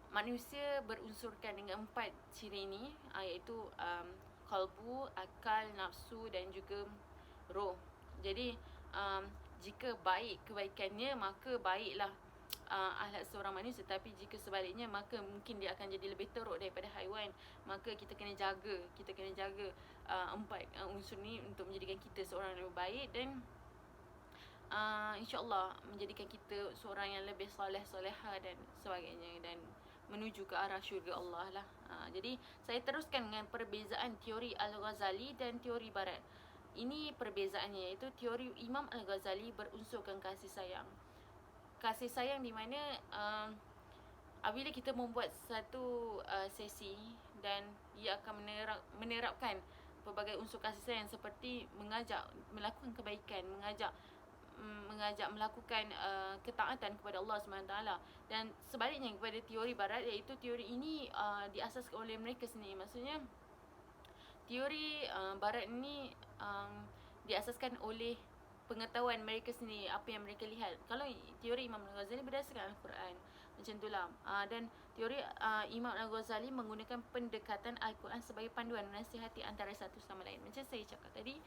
manusia berunsurkan dengan empat ciri ini, iaitu kalbu, akal, nafsu dan juga roh. Jadi jika baik kebaikannya, maka baiklah akhlak seorang manusia. Tapi jika sebaliknya, maka mungkin dia akan jadi lebih teruk daripada haiwan. Maka kita kena jaga empat unsur ni untuk menjadikan kita seorang yang lebih baik, dan insyaAllah menjadikan kita seorang yang lebih soleh-soleha dan sebagainya, dan menuju ke arah syurga Allah lah. Jadi saya teruskan dengan perbezaan teori Al-Ghazali dan teori Barat. Ini perbezaannya, iaitu teori Imam Al-Ghazali berunsurkan kasih sayang. Kasih sayang di mana apabila kita membuat satu sesi, dan ia akan menerapkan pelbagai unsur kasih sayang, seperti mengajak melakukan kebaikan, mengajak melakukan ketaatan kepada Allah SWT. Dan sebaliknya kepada teori Barat, iaitu teori ini diasaskan oleh mereka sendiri. Maksudnya teori barat ni diasaskan oleh pengetahuan mereka sendiri, apa yang mereka lihat. Kalau teori Imam Al-Ghazali berdasarkan Al-Quran, macam itulah. Dan teori Imam Al-Ghazali menggunakan pendekatan Al-Quran sebagai panduan menasihati antara satu sama lain. Macam saya cakap tadi,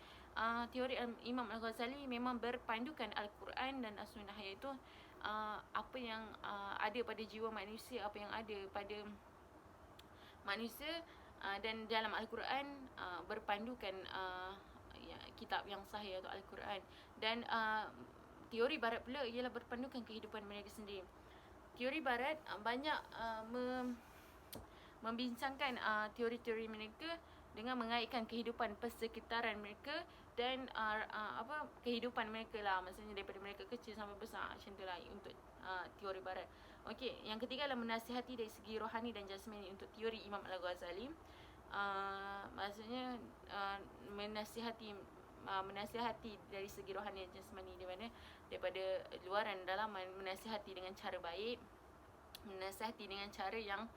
teori Imam Al-Ghazali memang berpandukan Al-Quran dan As-Sunnah, iaitu apa yang ada pada jiwa manusia, apa yang ada pada manusia, dan dalam Al-Quran berpandukan kitab yang sahih atau Al-Quran. Dan teori barat pula ialah berpandukan kehidupan mereka sendiri. Teori barat banyak membincangkan teori-teori mereka dengan mengaitkan kehidupan persekitaran mereka dan kehidupan mereka lah, maksudnya daripada mereka kecil sampai besar, macam tu lah untuk teori barat. Okey, yang ketiga adalah menasihati dari segi rohani dan jasmani untuk teori Imam Al-Ghazali. Maksudnya menasihati dari segi rohani dan jasmani, di mana daripada luaran dalaman, menasihati dengan cara baik, menasihati dengan cara yang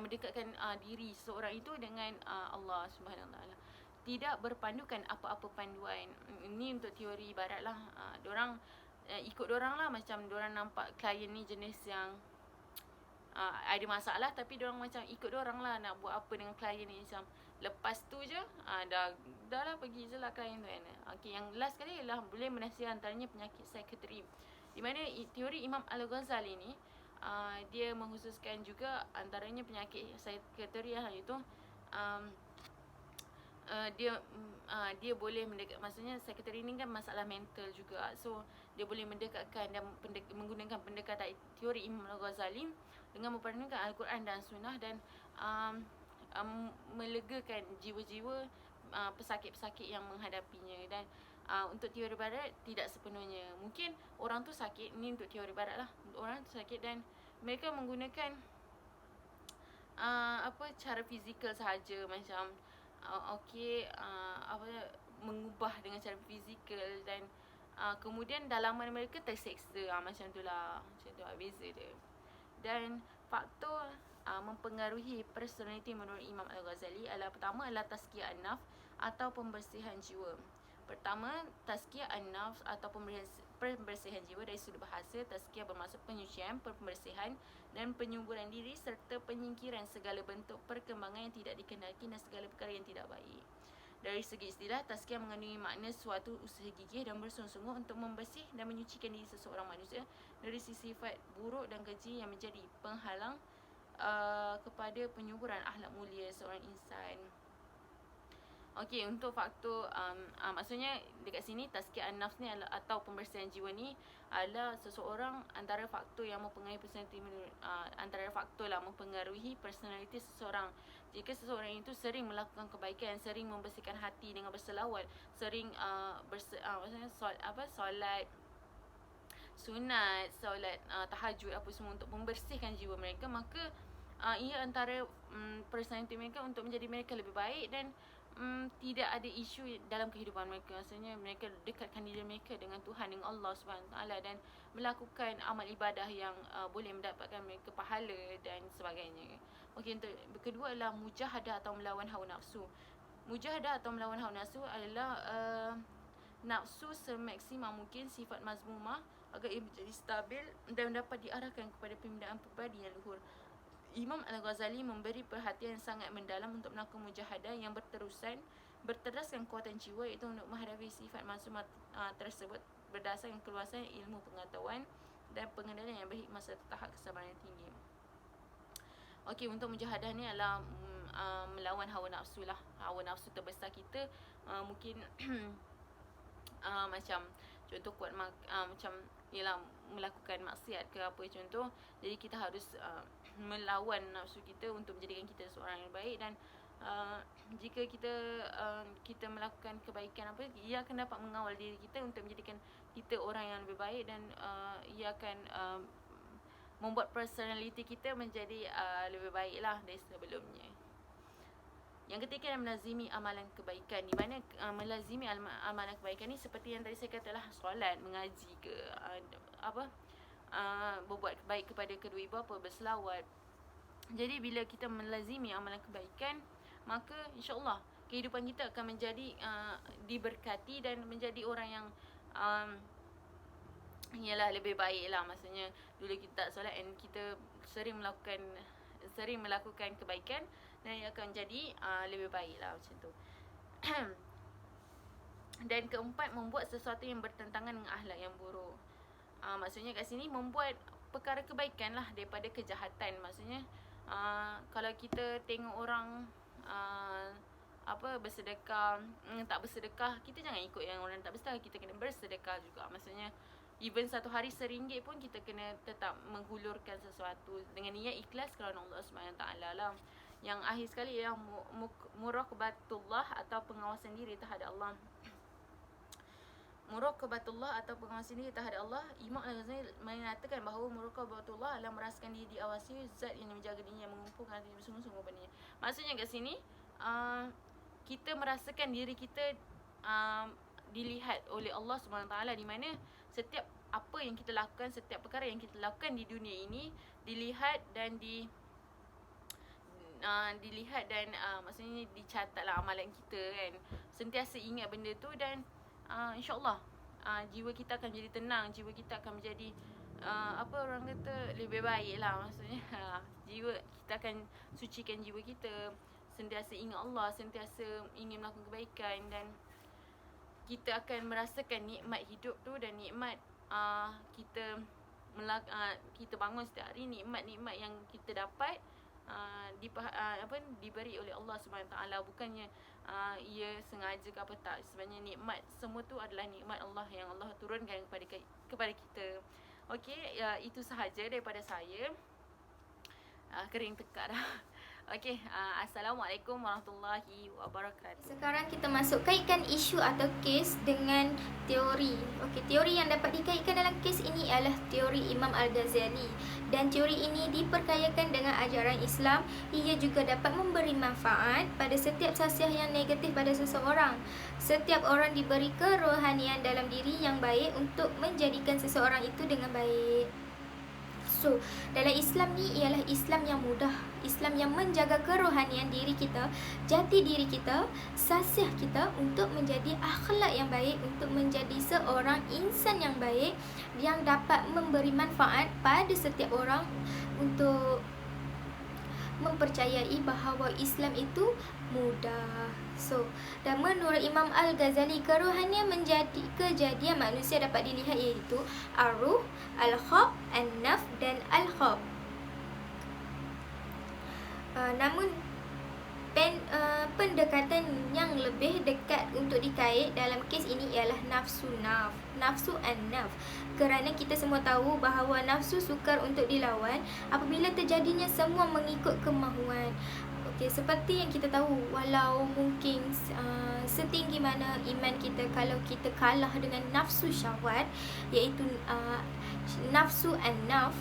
mendekatkan diri seseorang itu dengan Allah Subhanahu Wa Taala. Tidak berpandukan apa-apa panduan. Ini untuk teori barat lah. Diorang ikut diorang lah, macam diorang nampak klien ni jenis yang ada masalah, tapi diorang macam ikut diorang lah nak buat apa dengan klien ni. Macam lepas tu je dah lah, pergi je lah klien tu kan. Okay, yang last kali ialah boleh menasihati antaranya penyakit psikiatri, di mana teori Imam Al-Ghazali ni dia mengkhususkan juga antaranya penyakit psikiatri lah, iaitu dia boleh maksudnya psikiatri ni kan masalah mental juga. So dia boleh mendekatkan dan menggunakan pendekatan teori Imam Al-Ghazali dengan memperkenalkan Al-Quran dan Sunnah, dan melegakan jiwa-jiwa pesakit-pesakit yang menghadapinya. Dan untuk teori barat tidak sepenuhnya. Mungkin orang tu sakit, ni untuk teori barat lah, orang tu sakit dan mereka menggunakan cara fizikal sahaja, macam mengubah dengan cara fizikal, dan kemudian dalaman mereka terseksa, macam tu lah, macam tu lah beza dia. Dan faktor mempengaruhi personaliti menurut Imam Al-Ghazali adalah, pertama adalah tazkiyah an-nafs atau pembersihan jiwa. Pertama, tazkiyah an-nafs atau pembersihan jiwa. Dari sudut bahasa, tazkiyah bermaksud penyucian, pembersihan dan penyuburan diri serta penyingkiran segala bentuk perkembangan yang tidak dikendaki dan segala perkara yang tidak baik. Dari segi istilah, tazkiyah mengandungi makna suatu usaha gigih dan bersungguh-sungguh untuk membersih dan menyucikan diri seseorang manusia dari sifat buruk dan keji yang menjadi penghalang kepada penyuburan akhlak mulia seorang insan. Okey, untuk faktor maksudnya dekat sini tazkiyah an-nafs ni atau pembersihan jiwa ni adalah seseorang, antara faktor yang mempengaruhi personaliti antara faktor lah mempengaruhi personaliti seseorang. Jika seseorang itu sering melakukan kebaikan, sering membersihkan hati dengan berselawat, sering solat sunat, solat tahajud apa semua untuk membersihkan jiwa mereka, maka ia antara personaliti mereka untuk menjadi mereka lebih baik dan tidak ada isu dalam kehidupan mereka. Maksudnya mereka dekatkan diri mereka dengan Tuhan, dengan Allah SWT, dan melakukan amal ibadah yang boleh mendapatkan mereka pahala dan sebagainya. Okey, untuk kedua adalah mujahadah atau melawan hawa nafsu. Mujahadah atau melawan hawa nafsu adalah nafsu semaksimal mungkin sifat mazmumah agar ia menjadi stabil dan dapat diarahkan kepada pembinaan pribadi yang luhur. Imam Al-Ghazali memberi perhatian sangat mendalam untuk melakukan mujahadah yang berterusan, berterdaskan kekuatan jiwa, iaitu untuk menghadapi sifat mazmumah tersebut berdasarkan keluasan ilmu pengetahuan dan pengendalian yang berhikmah serta tahap kesabaran yang tinggi. Okey, untuk mujahadah ni adalah melawan hawa nafsu lah. Hawa nafsu terbesar kita mungkin macam contoh kuat macam ialah melakukan maksiat ke apa contoh. Jadi kita harus melawan nafsu kita untuk menjadikan kita seorang yang baik, dan jika kita melakukan kebaikan apa, ia akan dapat mengawal diri kita untuk menjadikan kita orang yang lebih baik, dan ia akan membuat personaliti kita menjadi lebih baiklah dari sebelumnya. Yang ketiga adalah melazimi amalan kebaikan, di mana melazimi amalan kebaikan ni seperti yang tadi saya katalah, solat, mengaji ke berbuat baik kepada kedua ibu bapa, berselawat. Jadi bila kita melazimi amalan kebaikan, maka insya-Allah kehidupan kita akan menjadi diberkati dan menjadi orang yang ialah lebih baik lah. Maksudnya dulu kita tak solat and kita sering melakukan kebaikan, dan ia akan jadi lebih baik lah macam tu. Dan keempat, membuat sesuatu yang bertentangan dengan akhlak yang buruk. Maksudnya kat sini membuat perkara kebaikan lah daripada kejahatan. Maksudnya kalau kita tengok orang bersedekah, tak bersedekah, kita jangan ikut yang orang tak bersedekah, kita kena bersedekah juga. Maksudnya even satu hari RM1 pun kita kena tetap menghulurkan sesuatu dengan niat ikhlas kerana Allah SWT lah. Yang akhir sekali ialah muraqabatullah atau pengawasan diri terhadap Allah. Muraqabatullah atau pengawasan diri terhadap Allah. Imam Al-Ghazali mengatakan bahawa muraqabatullah adalah merasakan diri diawasi zat yang menjaga dirinya, mengumpulkan hati bersungguh-sungguh padanya. Maksudnya kat sini kita merasakan diri kita dilihat oleh Allah SWT, di mana setiap apa yang kita lakukan, setiap perkara yang kita lakukan di dunia ini dilihat dan maksudnya dicatatlah amalan kita kan. Sentiasa ingat benda tu, dan insya-Allah jiwa kita akan jadi tenang, jiwa kita akan menjadi orang kata lebih baik lah. Maksudnya jiwa kita akan sucikan jiwa kita, sentiasa ingat Allah, sentiasa ingin melakukan kebaikan, dan kita akan merasakan nikmat hidup tu dan nikmat kita bangun setiap hari, nikmat-nikmat yang kita dapat diberi oleh Allah SWT. Bukannya ia sengaja ke apa, tak. Sebenarnya nikmat semua tu adalah nikmat Allah yang Allah turunkan kepada kita. Okey, itu sahaja daripada saya. Kering tekak dah. Okey, Assalamualaikum warahmatullahi wabarakatuh. Sekarang kita masuk kaitkan isu atau kes dengan teori. Okey, teori yang dapat dikaitkan dalam kes ini adalah teori Imam Al-Ghazali, dan teori ini diperkayakan dengan ajaran Islam. Ia juga dapat memberi manfaat pada setiap sasiah yang negatif pada seseorang. Setiap orang diberi kerohanian dalam diri yang baik untuk menjadikan seseorang itu dengan baik. So, dalam Islam ni ialah Islam yang mudah, Islam yang menjaga kerohanian diri kita, jati diri kita, sasiah kita untuk menjadi akhlak yang baik, untuk menjadi seorang insan yang baik yang dapat memberi manfaat pada setiap orang, untuk mempercayai bahawa Islam itu mudah. So, dan menurut Imam Al-Ghazali, kerohanian menjadi kejadian manusia dapat dilihat iaitu ar-ruh, al-khab, an-naf dan al-khab. Namun pendekatan yang lebih dekat untuk dikait dalam kes ini ialah nafsu an-naf. Kerana kita semua tahu bahawa nafsu sukar untuk dilawan apabila terjadinya semua mengikut kemahuan. Okey, seperti yang kita tahu, walau mungkin setinggi mana iman kita, kalau kita kalah dengan nafsu syahwat, iaitu nafsu an-naf,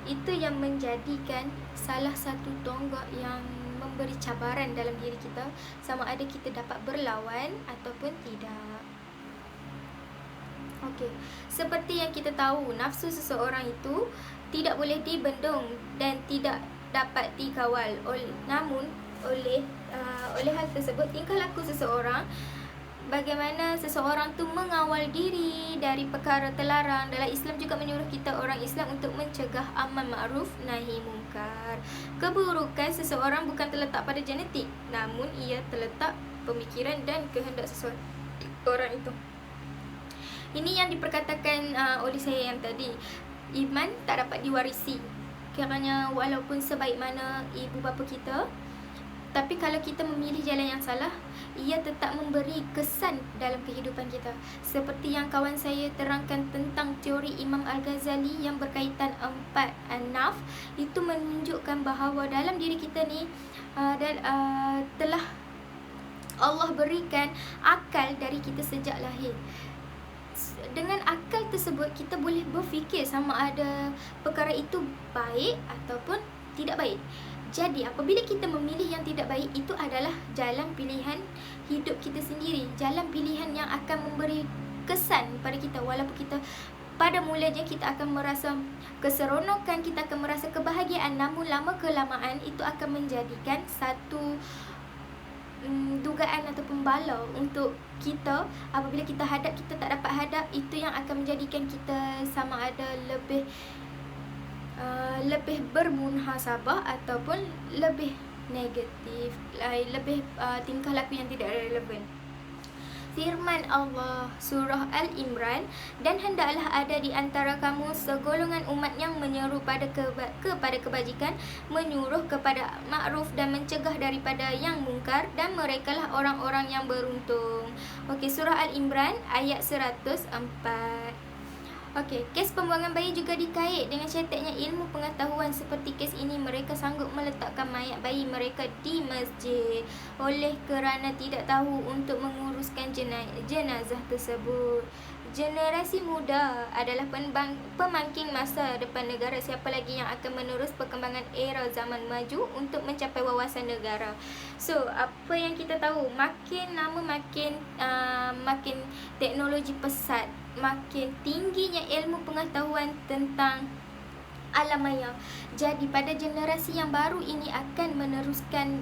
itu yang menjadikan salah satu tonggak yang memberi cabaran dalam diri kita, sama ada kita dapat berlawan ataupun tidak. Okey, seperti yang kita tahu, nafsu seseorang itu tidak boleh dibendung dan tidak dapat dikawal. Namun oleh hal tersebut, tingkah laku seseorang, bagaimana seseorang tu mengawal diri dari perkara terlarang. Dalam Islam juga menyuruh kita orang Islam untuk mencegah amar ma'ruf nahi mungkar. Keburukan seseorang bukan terletak pada genetik, namun ia terletak pemikiran dan kehendak seseorang itu. Ini yang diperkatakan oleh saya yang tadi, iman tak dapat diwarisi. Kerana walaupun sebaik mana ibu bapa kita, tapi kalau kita memilih jalan yang salah, ia tetap memberi kesan dalam kehidupan kita. Seperti yang kawan saya terangkan tentang teori Imam Al-Ghazali yang berkaitan 4 an-naf, itu menunjukkan bahawa dalam diri kita ni telah Allah berikan akal dari kita sejak lahir. Dengan akal tersebut, kita boleh berfikir sama ada perkara itu baik ataupun tidak baik. Jadi apabila kita memilih yang tidak baik, itu adalah jalan pilihan hidup kita sendiri, jalan pilihan yang akan memberi kesan pada kita. Walaupun kita pada mulanya kita akan merasa keseronokan, kita akan merasa kebahagiaan, namun lama kelamaan itu akan menjadikan satu dugaan ataupun bala untuk kita. Apabila kita hadap, kita tak dapat hadap, itu yang akan menjadikan kita sama ada lebih bermuhasabah ataupun lebih negatif, lebih tingkah laku yang tidak relevan. Firman Allah surah Al-Imran, dan hendaklah ada di antara kamu segolongan umat yang menyeru kepada kebajikan, menyuruh kepada makruf dan mencegah daripada yang mungkar, dan merekalah orang-orang yang beruntung. Okey, surah Al-Imran ayat 104. Okey, kes pembuangan bayi juga dikait dengan ceteknya ilmu pengetahuan. Seperti kes ini, mereka sanggup meletakkan mayat bayi mereka di masjid oleh kerana tidak tahu untuk menguruskan jenazah tersebut. Generasi muda adalah pemangking masa depan negara. Siapa lagi yang akan menerus perkembangan era zaman maju untuk mencapai wawasan negara? So, apa yang kita tahu, makin lama makin teknologi pesat, makin tingginya ilmu pengetahuan tentang alam maya. Jadi pada generasi yang baru ini akan meneruskan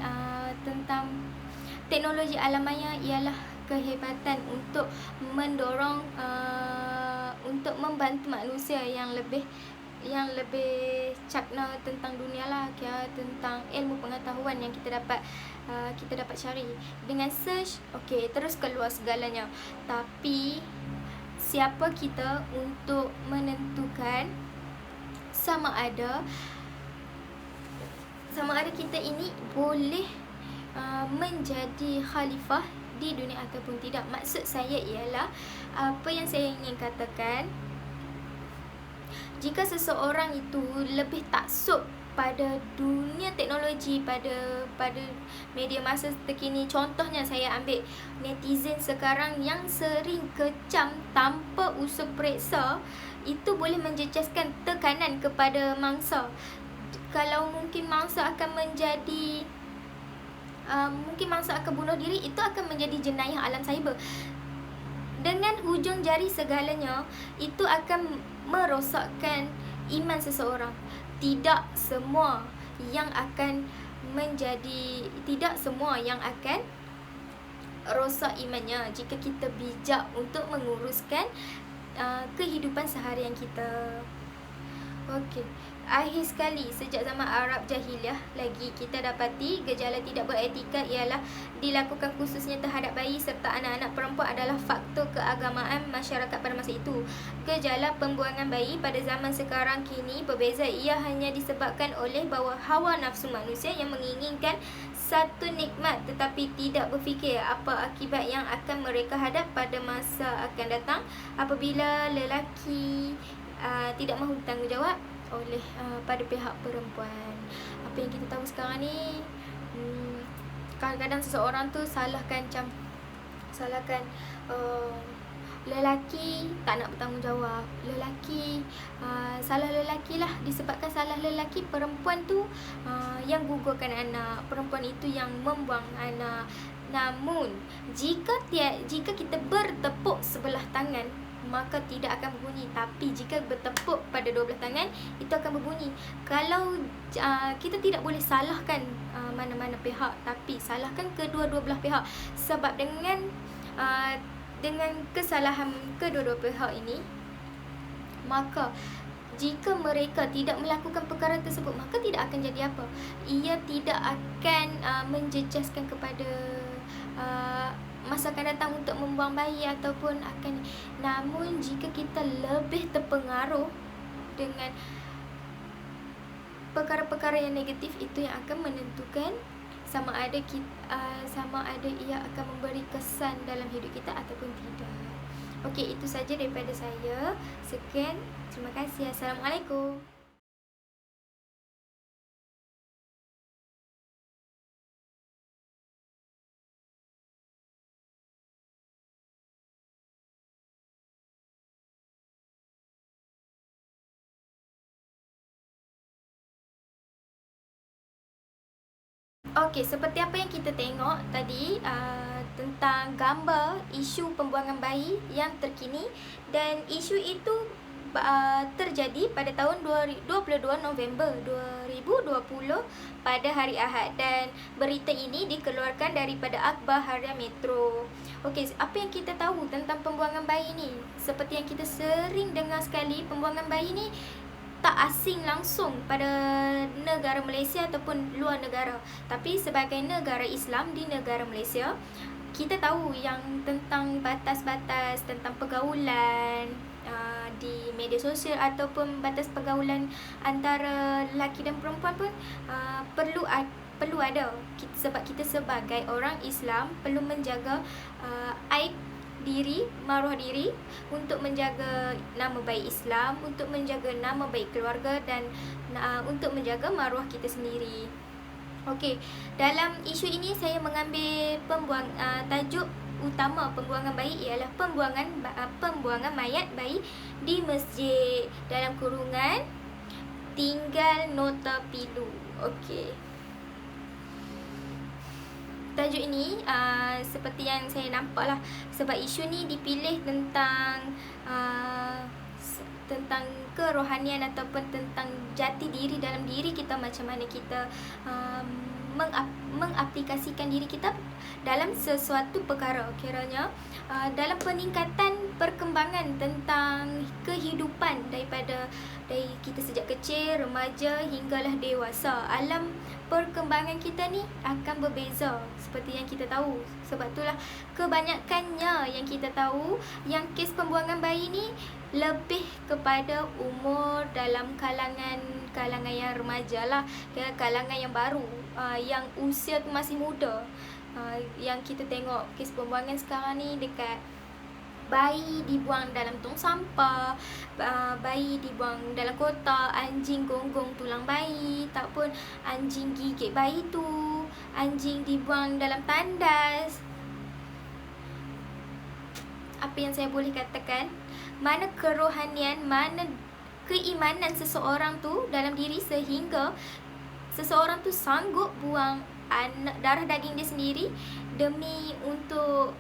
tentang teknologi alam maya, ialah kehebatan untuk mendorong untuk membantu manusia yang lebih cakna tentang dunia lah, tentang ilmu pengetahuan yang kita dapat cari dengan search. Okey, terus keluar segalanya. Tapi siapa kita untuk menentukan sama ada kita ini boleh menjadi khalifah di dunia ataupun tidak? Maksud saya ialah, apa yang saya ingin katakan, jika seseorang itu lebih taksub pada dunia teknologi, pada media masa terkini, contohnya saya ambil netizen sekarang yang sering kecam tanpa usul periksa, itu boleh menjejaskan tekanan kepada mangsa. Kalau mungkin mangsa akan menjadi mungkin mangsa akan bunuh diri, itu akan menjadi jenayah alam cyber. Dengan hujung jari segalanya, itu akan merosakkan iman seseorang. Tidak semua yang akan rosak imannya jika kita bijak untuk menguruskan kehidupan seharian kita. Okey, akhir sekali, sejak zaman Arab Jahiliah lagi kita dapati gejala tidak beretika ialah dilakukan khususnya terhadap bayi serta anak-anak perempuan adalah faktor keagamaan masyarakat pada masa itu. Gejala pembuangan bayi pada zaman sekarang kini berbeza. Ia hanya disebabkan oleh bahawa hawa nafsu manusia yang menginginkan satu nikmat tetapi tidak berfikir apa akibat yang akan mereka hadap pada masa akan datang apabila lelaki tidak mahu bertanggungjawab oleh pada pihak perempuan. Apa yang kita tahu sekarang ni, kadang-kadang seseorang tu salahkan lelaki tak nak bertanggungjawab. Salah lelaki lah, disebabkan salah lelaki, perempuan tu yang gugurkan anak, perempuan itu yang membuang anak. Namun jika kita bertepuk sebelah tangan, maka tidak akan berbunyi. Tapi jika bertepuk pada 12 tangan, itu akan berbunyi. Kalau kita tidak boleh salahkan mana-mana pihak, tapi salahkan kedua-dua belah pihak. Sebab dengan kesalahan kedua-dua pihak ini, maka jika mereka tidak melakukan perkara tersebut, maka tidak akan jadi apa. Ia tidak akan menjejaskan kepada masa akan datang untuk membuang bayi ataupun akan. Namun jika kita lebih terpengaruh dengan perkara-perkara yang negatif, itu yang akan menentukan sama ada ia akan memberi kesan dalam hidup kita ataupun tidak. Okey, itu saja daripada saya. Sekian, terima kasih. Assalamualaikum. Okey, seperti apa yang kita tengok tadi tentang gambar isu pembuangan bayi yang terkini, dan isu itu terjadi pada tahun 22 November 2020 pada hari Ahad, dan berita ini dikeluarkan daripada Akhbar Harian Metro. Okey, apa yang kita tahu tentang pembuangan bayi ni? Seperti yang kita sering dengar sekali, pembuangan bayi ni tak asing langsung pada negara Malaysia ataupun luar negara. Tapi sebagai negara Islam di negara Malaysia, kita tahu yang tentang batas-batas tentang pergaulan di media sosial ataupun batas pergaulan antara lelaki dan perempuan pun perlu ada. Sebab kita sebagai orang Islam perlu menjaga aib diri, maruah diri, untuk menjaga nama baik Islam, untuk menjaga nama baik keluarga, dan untuk menjaga maruah kita sendiri. Okey, dalam isu ini saya mengambil tajuk utama pembuangan bayi ialah pembuangan mayat bayi di masjid, dalam kurungan tinggal nota pilu. Okey. Tajuk ini seperti yang saya nampak lah, sebab isu ni dipilih tentang kerohanian ataupun tentang jati diri dalam diri kita, macam mana kita mengaplikasikan diri kita dalam sesuatu perkara. Kiranya dalam peningkatan perkembangan tentang kehidupan dari kita sejak kecil, remaja hinggalah dewasa, alam perkembangan kita ni akan berbeza seperti yang kita tahu. Sebab itulah kebanyakannya yang kita tahu yang kes pembuangan bayi ni lebih kepada umur dalam kalangan yang remaja lah, kalangan yang baru, yang usia tu masih muda. Yang kita tengok kes pembuangan sekarang ni dekat bayi dibuang dalam tong sampah, bayi dibuang dalam kotak, anjing gonggong tulang bayi, ataupun anjing gigit bayi tu, anjing dibuang dalam tandas. Apa yang saya boleh katakan, mana kerohanian, mana keimanan seseorang tu dalam diri sehingga seseorang tu sanggup buang darah daging dia sendiri demi untuk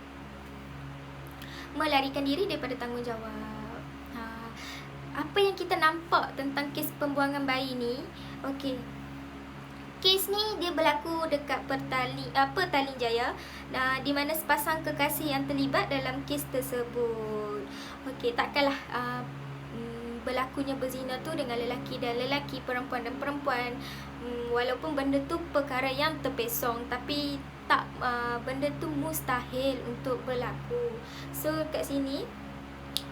melarikan diri daripada tanggungjawab. Apa yang kita nampak tentang kes pembuangan bayi ni? Okey, kes ni dia berlaku dekat Petaling Jaya, di mana sepasang kekasih yang terlibat dalam kes tersebut. Okey, takkanlah berlakunya berzina tu dengan lelaki dan lelaki, perempuan dan perempuan. Walaupun benda tu perkara yang terpesong, tapi benda tu mustahil untuk berlaku. So kat sini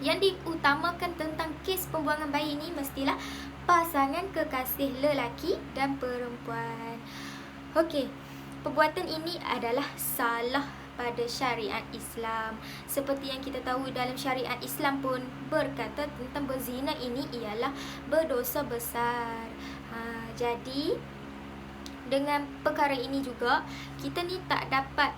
yang diutamakan tentang kes pembuangan bayi ni mestilah pasangan kekasih lelaki dan perempuan. Okey, perbuatan ini adalah salah pada syariat Islam. Seperti yang kita tahu, dalam syariat Islam pun berkata tentang berzina ini ialah berdosa besar. Jadi dengan perkara ini juga kita ni tak dapat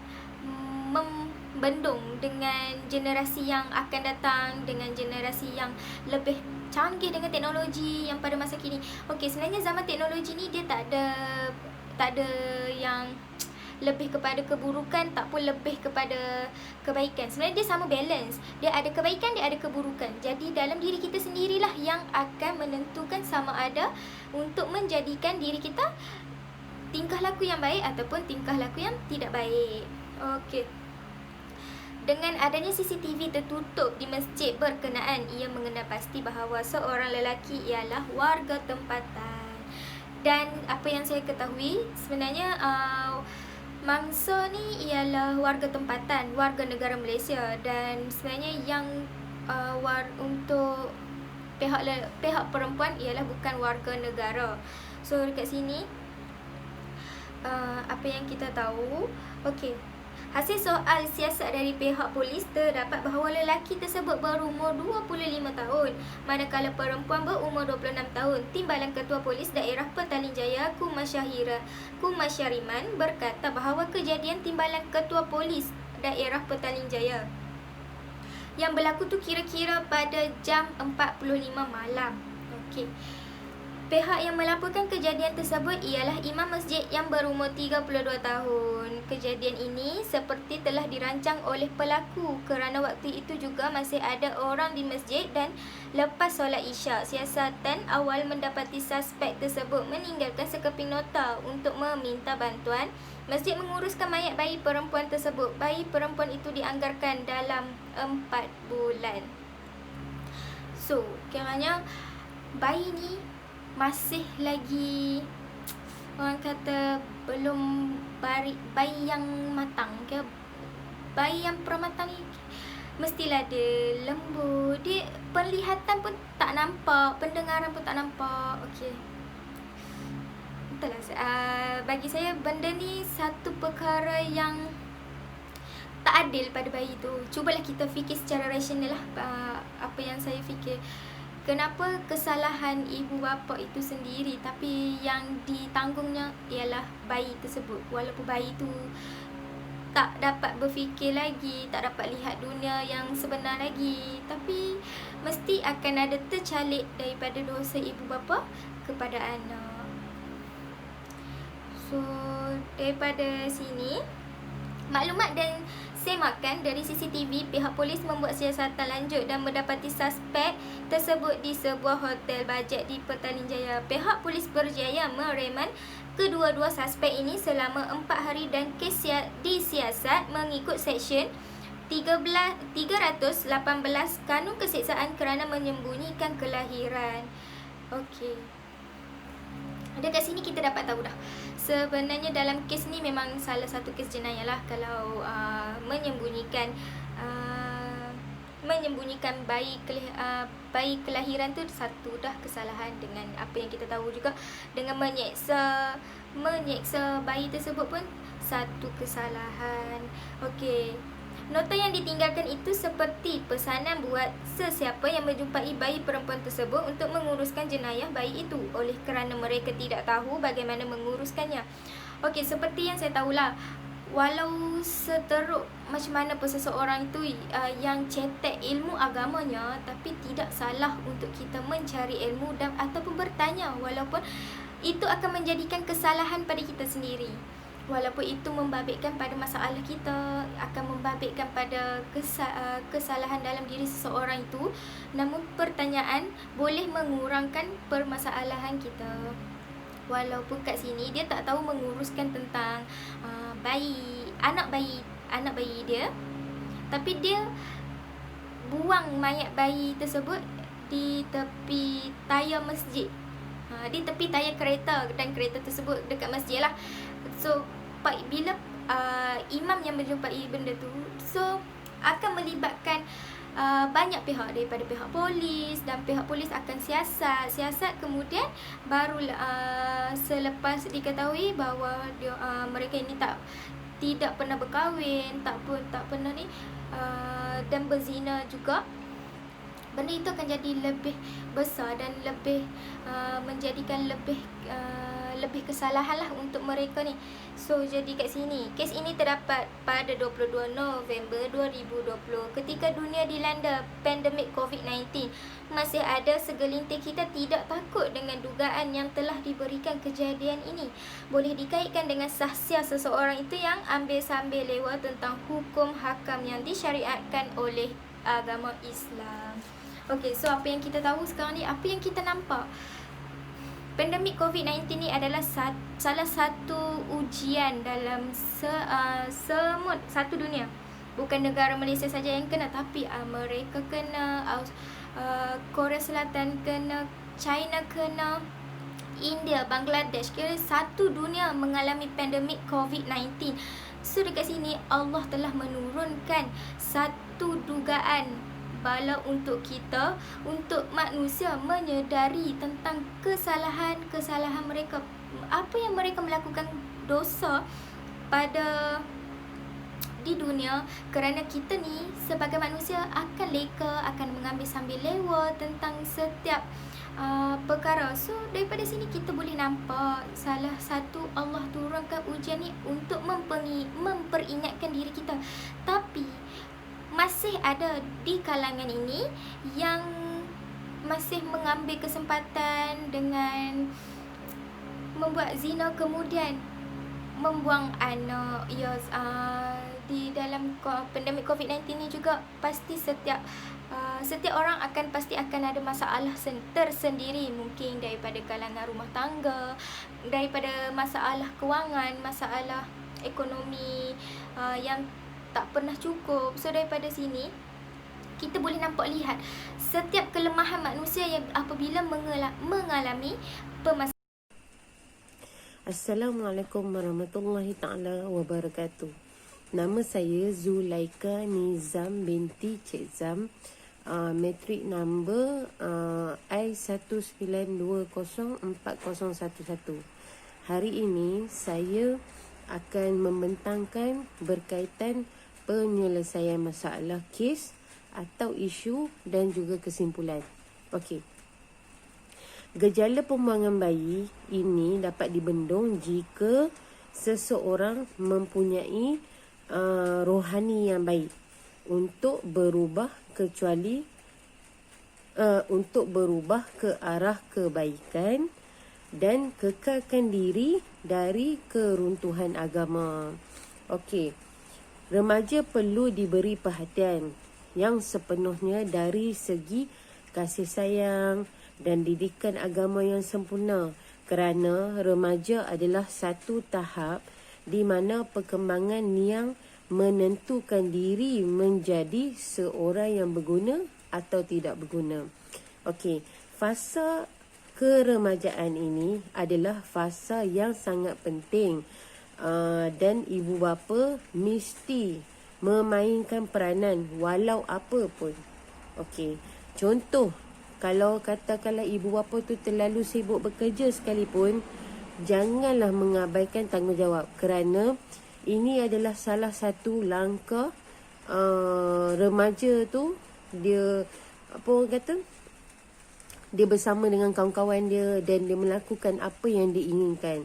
membendung dengan generasi yang akan datang, dengan generasi yang lebih canggih dengan teknologi yang pada masa kini. Okey, sebenarnya zaman teknologi ni dia tak ada yang lebih kepada keburukan, tak pun lebih kepada kebaikan. Sebenarnya dia sama balance. Dia ada kebaikan, dia ada keburukan. Jadi dalam diri kita sendirilah yang akan menentukan sama ada untuk menjadikan diri kita tingkah laku yang baik ataupun tingkah laku yang tidak baik. Okey. Dengan adanya CCTV tertutup di masjid berkenaan, ia mengenal pasti bahawa seorang lelaki ialah warga tempatan. Dan apa yang saya ketahui, sebenarnya mangsa ni ialah warga tempatan, warga negara Malaysia, dan sebenarnya yang untuk pihak perempuan ialah bukan warga negara. So dekat sini apa yang kita tahu, okey, hasil soal siasat dari pihak polis terdapat bahawa lelaki tersebut berumur 25 tahun manakala perempuan berumur 26 tahun. Timbalan Ketua Polis Daerah Petaling Jaya Kumasyariman berkata bahawa kejadian timbalan Ketua Polis Daerah Petaling Jaya yang berlaku tu kira-kira pada jam 4:45 malam. Okey. Pihak yang melaporkan kejadian tersebut ialah imam masjid yang berumur 32 tahun. Kejadian ini seperti telah dirancang oleh pelaku kerana waktu itu juga masih ada orang di masjid dan lepas solat Isyak, siasatan awal mendapati suspek tersebut meninggalkan sekeping nota untuk meminta bantuan. Masjid menguruskan mayat bayi perempuan tersebut. Bayi perempuan itu dianggarkan dalam 4 bulan. So, kiranya bayi ni masih lagi, orang kata, belum bayi yang matang ke. Bayi yang permatang ni mestilah dia lembut, dia penglihatan pun tak nampak, pendengaran pun tak nampak. Okey, entahlah, bagi saya benda ni satu perkara yang tak adil pada bayi tu. Cubalah kita fikir secara rasional lah, apa yang saya fikir. Kenapa kesalahan ibu bapa itu sendiri, tapi yang ditanggungnya ialah bayi tersebut. Walaupun bayi tu tak dapat berfikir lagi, tak dapat lihat dunia yang sebenar lagi, tapi mesti akan ada tercalik daripada dosa ibu bapa kepada anak. So, daripada sini, maklumat dan semakan dari CCTV, pihak polis membuat siasatan lanjut dan mendapati suspek tersebut di sebuah hotel bajet di Petaling Jaya. Pihak polis berjaya mereman kedua-dua suspek ini selama 4 hari dan kes disiasat mengikut Seksyen 318 Kanun Keseksaan kerana menyembunyikan kelahiran. Okey. Dekat sini kita dapat tahu dah, sebenarnya dalam kes ni memang salah satu kes jenayah lah kalau menyembunyikan bayi kelahiran tu satu dah kesalahan, dengan apa yang kita tahu juga dengan menyeksa bayi tersebut pun satu kesalahan. Okey. Nota yang ditinggalkan itu seperti pesanan buat sesiapa yang menjumpai bayi perempuan tersebut untuk menguruskan jenayah bayi itu, oleh kerana mereka tidak tahu bagaimana menguruskannya. Okey, seperti yang saya tahulah, walau seteruk macam mana pun seseorang itu yang cetek ilmu agamanya, tapi tidak salah untuk kita mencari ilmu dan ataupun bertanya, walaupun itu akan menjadikan kesalahan pada kita sendiri. Walaupun itu membabitkan pada masalah kita, akan membabitkan pada kesalahan dalam diri seseorang itu, namun pertanyaan boleh mengurangkan permasalahan kita. Walaupun kat sini dia tak tahu menguruskan tentang anak bayi dia, tapi dia buang mayat bayi tersebut di tepi tayar masjid, di tepi tayar kereta, dan kereta tersebut dekat masjid lah. So bila imam yang menjumpai benda tu, so akan melibatkan banyak pihak, daripada pihak polis, dan pihak polis akan siasat kemudian baru selepas diketahui bahawa mereka ini tidak pernah berkahwin, tak pernah ni dan berzina juga, benda itu akan jadi lebih besar dan lebih menjadikan lebih kesalahan lah untuk mereka ni. So jadi kat sini, kes ini terdapat pada 22 November 2020 ketika dunia dilanda pandemik COVID-19. Masih ada segelintir kita tidak takut dengan dugaan yang telah diberikan kejadian ini. Boleh dikaitkan dengan sahsia seseorang itu yang ambil-sambil lewat tentang hukum hakam yang disyariatkan oleh agama Islam. Okey, so apa yang kita tahu sekarang ni, apa yang kita nampak, pandemik COVID-19 ni adalah salah satu ujian dalam satu dunia. Bukan negara Malaysia saja yang kena, tapi Amerika kena, Korea Selatan kena, China kena, India, Bangladesh, kira satu dunia mengalami pandemik COVID-19. So dekat sini Allah telah menurunkan satu dugaan bala untuk kita, untuk manusia menyedari tentang kesalahan mereka, apa yang mereka melakukan dosa pada di dunia, kerana kita ni sebagai manusia akan leka, akan mengambil sambil lewat tentang setiap perkara. So daripada sini kita boleh nampak salah satu Allah turunkan ujian ni untuk memperingatkan diri kita. Tapi masih ada di kalangan ini yang masih mengambil kesempatan dengan membuat zina, kemudian membuang anak. Ya, di dalam pandemik COVID-19 ni juga pasti setiap orang pasti akan ada masalah tersendiri, mungkin daripada kalangan rumah tangga, daripada masalah kewangan, masalah ekonomi yang tak pernah cukup. So daripada sini kita boleh lihat setiap kelemahan manusia yang apabila mengalami permasalahan. Assalamualaikum warahmatullahi ta'ala wabarakatuh. Nama saya Zulaika Nizam binti Cik Zam. Matric number I19204011. Hari ini saya akan membentangkan berkaitan penyelesaian masalah kes atau isu dan juga kesimpulan. Okey. Gejala pembuangan bayi ini dapat dibendung jika seseorang mempunyai rohani yang baik untuk berubah ke arah kebaikan dan kekalkan diri dari keruntuhan agama. Okey. Remaja perlu diberi perhatian yang sepenuhnya dari segi kasih sayang dan didikan agama yang sempurna, kerana remaja adalah satu tahap di mana perkembangan yang menentukan diri menjadi seorang yang berguna atau tidak berguna. Okey, fasa keremajaan ini adalah fasa yang sangat penting dan ibu bapa mesti memainkan peranan walau apa pun. Okey, contoh, kalau katakanlah ibu bapa tu terlalu sibuk bekerja sekalipun, janganlah mengabaikan tanggungjawab, kerana ini adalah salah satu langkah remaja tu dia dia bersama dengan kawan-kawan dia dan dia melakukan apa yang diinginkan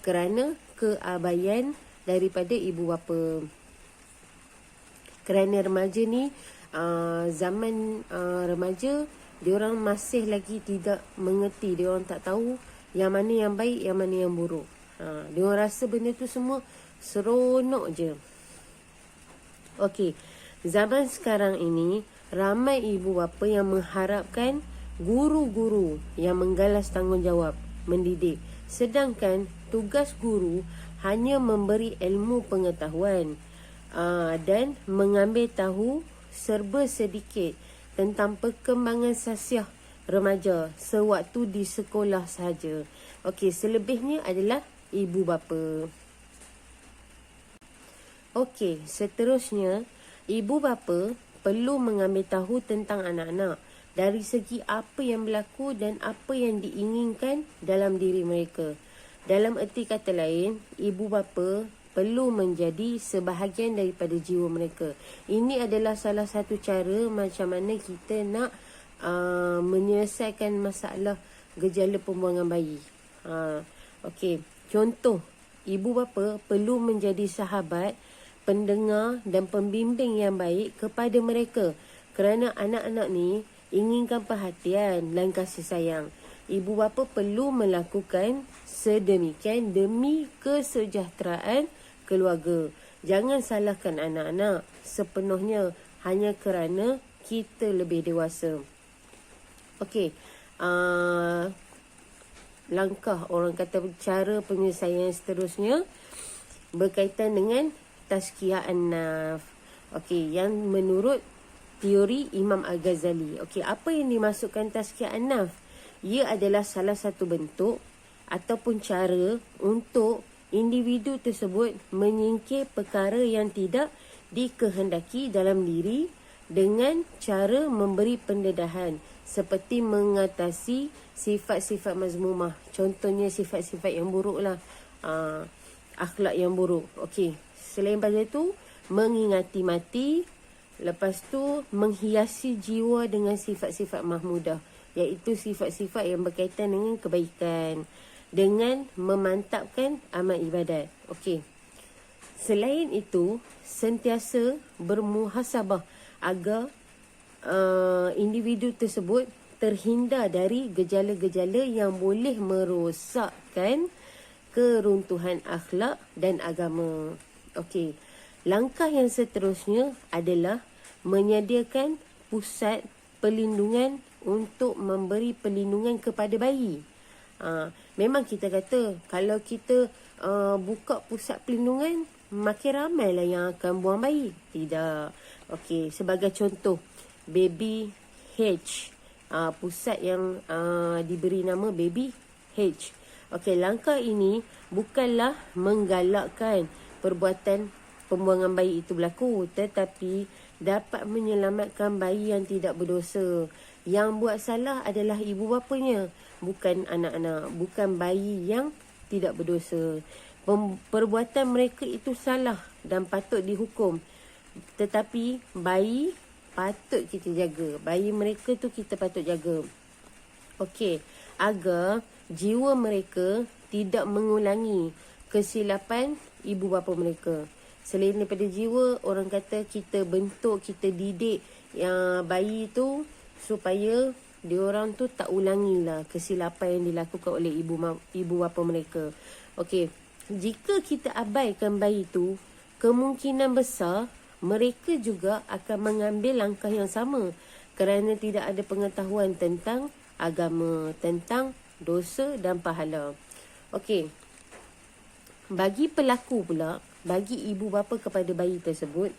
kerana keabaian daripada ibu bapa. Kerana remaja ni zaman remaja, diorang masih lagi tidak mengerti, diorang tak tahu yang mana yang baik, yang mana yang buruk. Diorang rasa benda tu semua seronok je. Okey, zaman sekarang ini ramai ibu bapa yang mengharapkan guru-guru yang menggalas tanggungjawab mendidik, sedangkan tugas guru hanya memberi ilmu pengetahuan dan mengambil tahu serba sedikit tentang perkembangan sasiah remaja sewaktu di sekolah sahaja. Okey, selebihnya adalah ibu bapa. Okey, seterusnya ibu bapa perlu mengambil tahu tentang anak-anak dari segi apa yang berlaku dan apa yang diinginkan dalam diri mereka. Dalam erti kata lain, ibu bapa perlu menjadi sebahagian daripada jiwa mereka. Ini adalah salah satu cara macam mana kita nak menyelesaikan masalah gejala pembuangan bayi. Okey, contoh, ibu bapa perlu menjadi sahabat, pendengar dan pembimbing yang baik kepada mereka, kerana anak-anak ni inginkan perhatian dan kasih sayang. Ibu bapa perlu melakukan sedemikian demi kesejahteraan keluarga. Jangan salahkan anak-anak sepenuhnya hanya kerana kita lebih dewasa. Okey, langkah orang kata cara penyelesaian seterusnya berkaitan dengan tazkiyah an-nafs. Okey, yang menurut teori Imam Al-Ghazali. Okey, apa yang dimaksudkan tazkiyah an-nafs? Ia adalah salah satu bentuk ataupun cara untuk individu tersebut menyingkir perkara yang tidak dikehendaki dalam diri dengan cara memberi pendedahan, seperti mengatasi sifat-sifat mazmumah. Contohnya sifat-sifat yang buruk lah, akhlak yang buruk. Okey, selain pada itu, mengingati mati. Lepas tu, menghiasi jiwa dengan sifat-sifat mahmudah, iaitu sifat-sifat yang berkaitan dengan kebaikan, dengan memantapkan amal ibadat. Okey. Selain itu, sentiasa bermuhasabah agar individu tersebut terhindar dari gejala-gejala yang boleh merosakkan keruntuhan akhlak dan agama. Okey. Langkah yang seterusnya adalah menyediakan pusat perlindungan untuk memberi perlindungan kepada bayi. Memang kita kata kalau kita buka pusat perlindungan, makin ramailah yang akan buang bayi. Tidak. Okey, sebagai contoh, Baby H. Pusat yang diberi nama Baby H. Okey, langkah ini bukanlah menggalakkan perbuatan pembuangan bayi itu berlaku, tetapi dapat menyelamatkan bayi yang tidak berdosa. Yang buat salah adalah ibu bapanya, bukan anak-anak, bukan bayi yang tidak berdosa. Perbuatan mereka itu salah dan patut dihukum. Tetapi bayi patut kita jaga. Bayi mereka tu kita patut jaga. Okey, agar jiwa mereka tidak mengulangi kesilapan ibu bapa mereka. Selain daripada jiwa, orang kata kita bentuk, kita didik yang bayi tu supaya diorang tu tak ulangilah kesilapan yang dilakukan oleh ibu bapa mereka. Okey, jika kita abaikan bayi tu, kemungkinan besar mereka juga akan mengambil langkah yang sama kerana tidak ada pengetahuan tentang agama, tentang dosa dan pahala. Okey, bagi pelaku pula, bagi ibu bapa kepada bayi tersebut,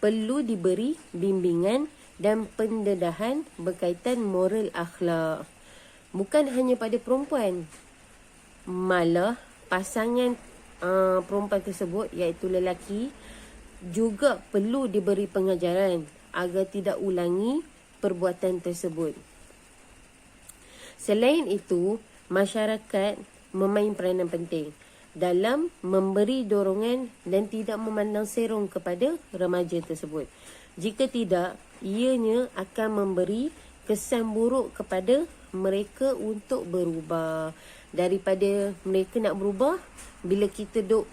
perlu diberi bimbingan dan pendedahan berkaitan moral akhlak. Bukan hanya pada perempuan, malah pasangan perempuan tersebut, iaitu lelaki, juga perlu diberi pengajaran agar tidak ulangi perbuatan tersebut. Selain itu, masyarakat memain peranan penting dalam memberi dorongan dan tidak memandang serong kepada remaja tersebut. Jika tidak, ianya akan memberi kesan buruk kepada mereka untuk berubah. Daripada mereka nak berubah, bila kita duk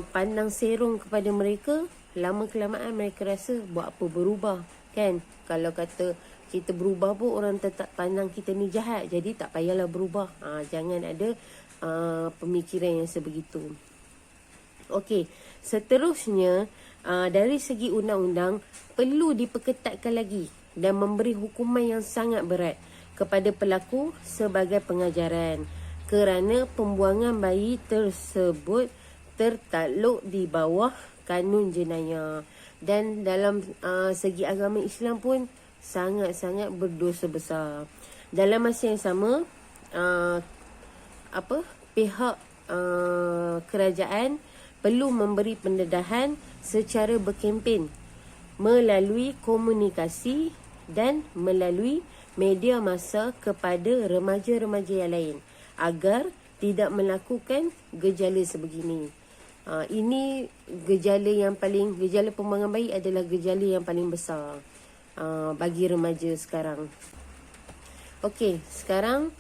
pandang serong kepada mereka, lama kelamaan mereka rasa buat apa berubah, kan? Kalau kata kita berubah pun orang tetap pandang kita ni jahat, jadi tak payahlah berubah. Jangan ada pemikiran yang sebegitu. Okey, seterusnya dari segi undang-undang perlu diperketatkan lagi dan memberi hukuman yang sangat berat kepada pelaku sebagai pengajaran, kerana pembuangan bayi tersebut tertakluk di bawah kanun jenayah, dan dalam segi agama Islam pun sangat-sangat berdosa besar. Dalam masa yang sama, pihak kerajaan perlu memberi pendedahan secara berkempen melalui komunikasi dan melalui media massa kepada remaja-remaja yang lain agar tidak melakukan gejala sebegini. Ini gejala pembuangan bayi adalah gejala yang paling besar bagi remaja sekarang. Okey, sekarang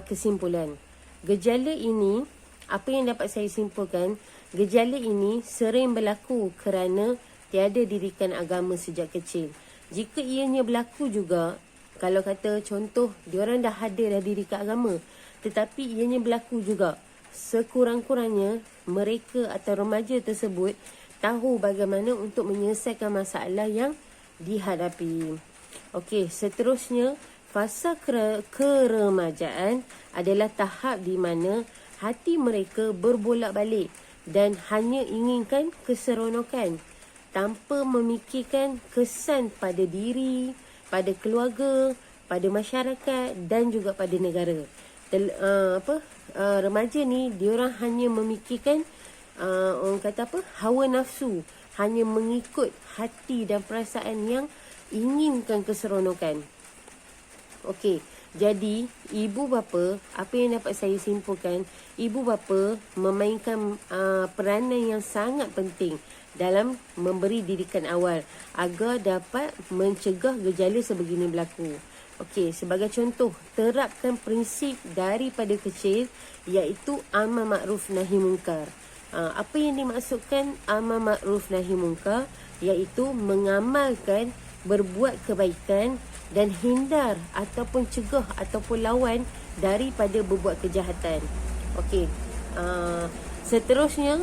kesimpulan. Gejala ini, apa yang dapat saya simpulkan, gejala ini sering berlaku kerana tiada didikan agama sejak kecil. Jika ianya berlaku juga, kalau kata contoh, diorang dah ada didikan agama, tetapi ianya berlaku juga, sekurang-kurangnya mereka atau remaja tersebut tahu bagaimana untuk menyelesaikan masalah yang dihadapi. Okey, seterusnya, fasa keremajaan adalah tahap di mana hati mereka berbolak-balik dan hanya inginkan keseronokan tanpa memikirkan kesan pada diri, pada keluarga, pada masyarakat dan juga pada negara. Remaja ni diorang hanya memikirkan orang kata hawa nafsu, hanya mengikut hati dan perasaan yang inginkan keseronokan. Okey, jadi ibu bapa, apa yang dapat saya simpulkan, ibu bapa memainkan peranan yang sangat penting dalam memberi didikan awal agar dapat mencegah gejala sebegini berlaku. Okey, sebagai contoh, terapkan prinsip daripada kecil iaitu amar makruf nahi munkar. Apa yang dimaksudkan amar makruf nahi munkar? Iaitu mengamalkan berbuat kebaikan dan hindar ataupun cegah ataupun lawan daripada berbuat kejahatan. Okey. Seterusnya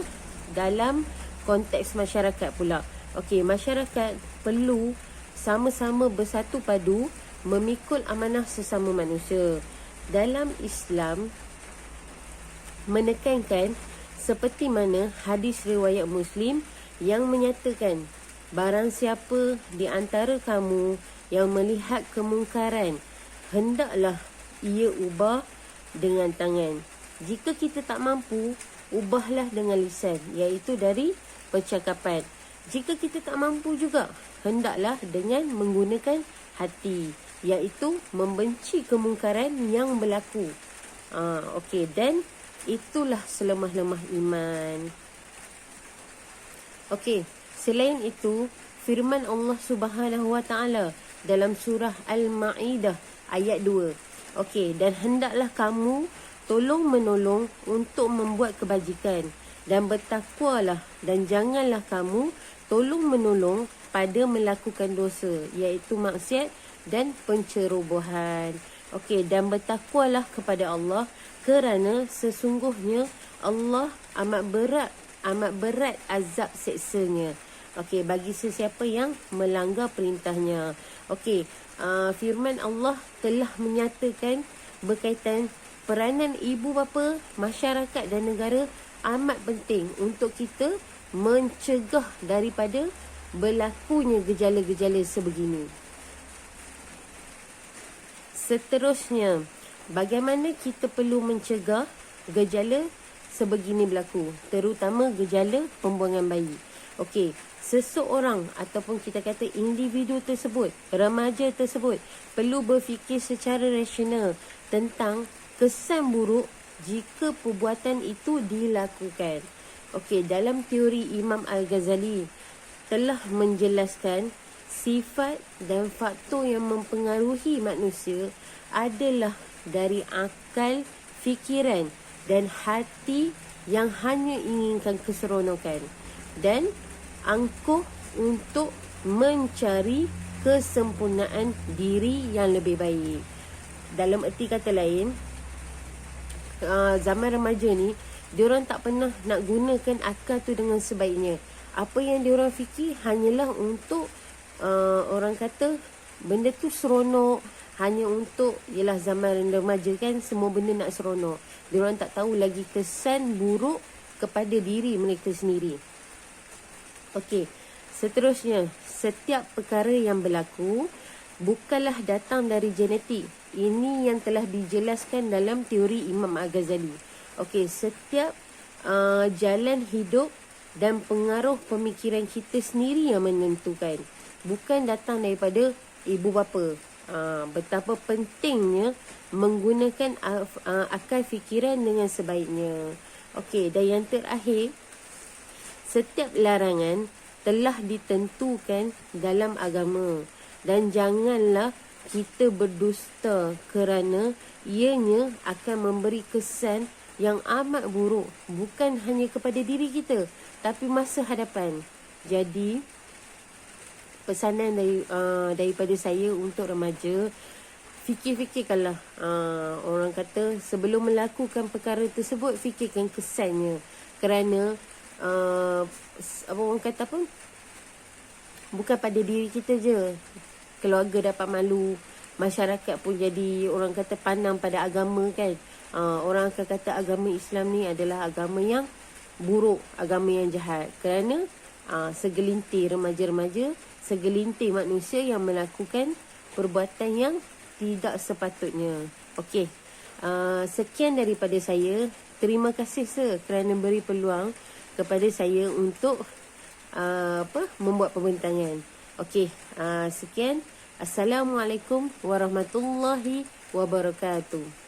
dalam konteks masyarakat pula. Okey, masyarakat perlu sama-sama bersatu padu memikul amanah sesama manusia. Dalam Islam menekankan seperti mana hadis riwayat Muslim yang menyatakan, barang siapa di antara kamu yang melihat kemungkaran, hendaklah ia ubah dengan tangan. Jika kita tak mampu, ubahlah dengan lisan, iaitu dari percakapan. Jika kita tak mampu juga, hendaklah dengan menggunakan hati, iaitu membenci kemungkaran yang berlaku. Okey, dan itulah selemah-lemah iman. Okey, selain itu, firman Allah Subhanahu Wa Taala dalam surah Al-Ma'idah ayat 2. Okey, dan hendaklah kamu tolong-menolong untuk membuat kebajikan dan bertakwalah, dan janganlah kamu tolong-menolong pada melakukan dosa, iaitu maksiat dan pencerobohan. Okey, dan bertakwalah kepada Allah, kerana sesungguhnya Allah amat berat azab seksanya. Okey, bagi sesiapa yang melanggar perintahnya. Okey, firman Allah telah menyatakan berkaitan peranan ibu bapa, masyarakat dan negara amat penting untuk kita mencegah daripada berlakunya gejala-gejala sebegini. Seterusnya, bagaimana kita perlu mencegah gejala sebegini berlaku, terutama gejala pembuangan bayi. Okey, seseorang ataupun kita kata individu tersebut, remaja tersebut perlu berfikir secara rasional tentang kesan buruk jika perbuatan itu dilakukan. Okey, dalam teori Imam Al-Ghazali telah menjelaskan sifat dan faktor yang mempengaruhi manusia adalah dari akal, fikiran dan hati yang hanya inginkan keseronokan dan angkuh untuk mencari kesempurnaan diri yang lebih baik. Dalam erti kata lain, zaman remaja ni, diorang tak pernah nak gunakan akal tu dengan sebaiknya. Apa yang diorang fikir hanyalah untuk orang kata benda tu seronok, hanya untuk ialah zaman remaja kan, semua benda nak seronok. Diorang tak tahu lagi kesan buruk kepada diri mereka sendiri. Okey, seterusnya, setiap perkara yang berlaku bukanlah datang dari genetik. Ini yang telah dijelaskan dalam teori Imam Al-Ghazali. Okey, setiap jalan hidup dan pengaruh pemikiran kita sendiri yang menentukan, bukan datang daripada ibu bapa. Betapa pentingnya menggunakan akal fikiran dengan sebaiknya. Okey, dan yang terakhir, setiap larangan telah ditentukan dalam agama, dan janganlah kita berdusta kerana ianya akan memberi kesan yang amat buruk, bukan hanya kepada diri kita tapi masa hadapan. Jadi pesanan daripada saya untuk remaja, fikir-fikirkanlah, orang kata sebelum melakukan perkara tersebut, fikirkan kesannya. Kerana apa orang kata apa, bukan pada diri kita je, keluarga dapat malu, masyarakat pun jadi orang kata pandang pada agama kan. Orang akan kata agama Islam ni adalah agama yang buruk, agama yang jahat. Kerana segelintir remaja-remaja, segelintir manusia yang melakukan perbuatan yang tidak sepatutnya. Okey, sekian daripada saya. Terima kasih kerana beri peluang kepada saya untuk membuat pembintangan. Okey, sekian. Assalamualaikum warahmatullahi wabarakatuh.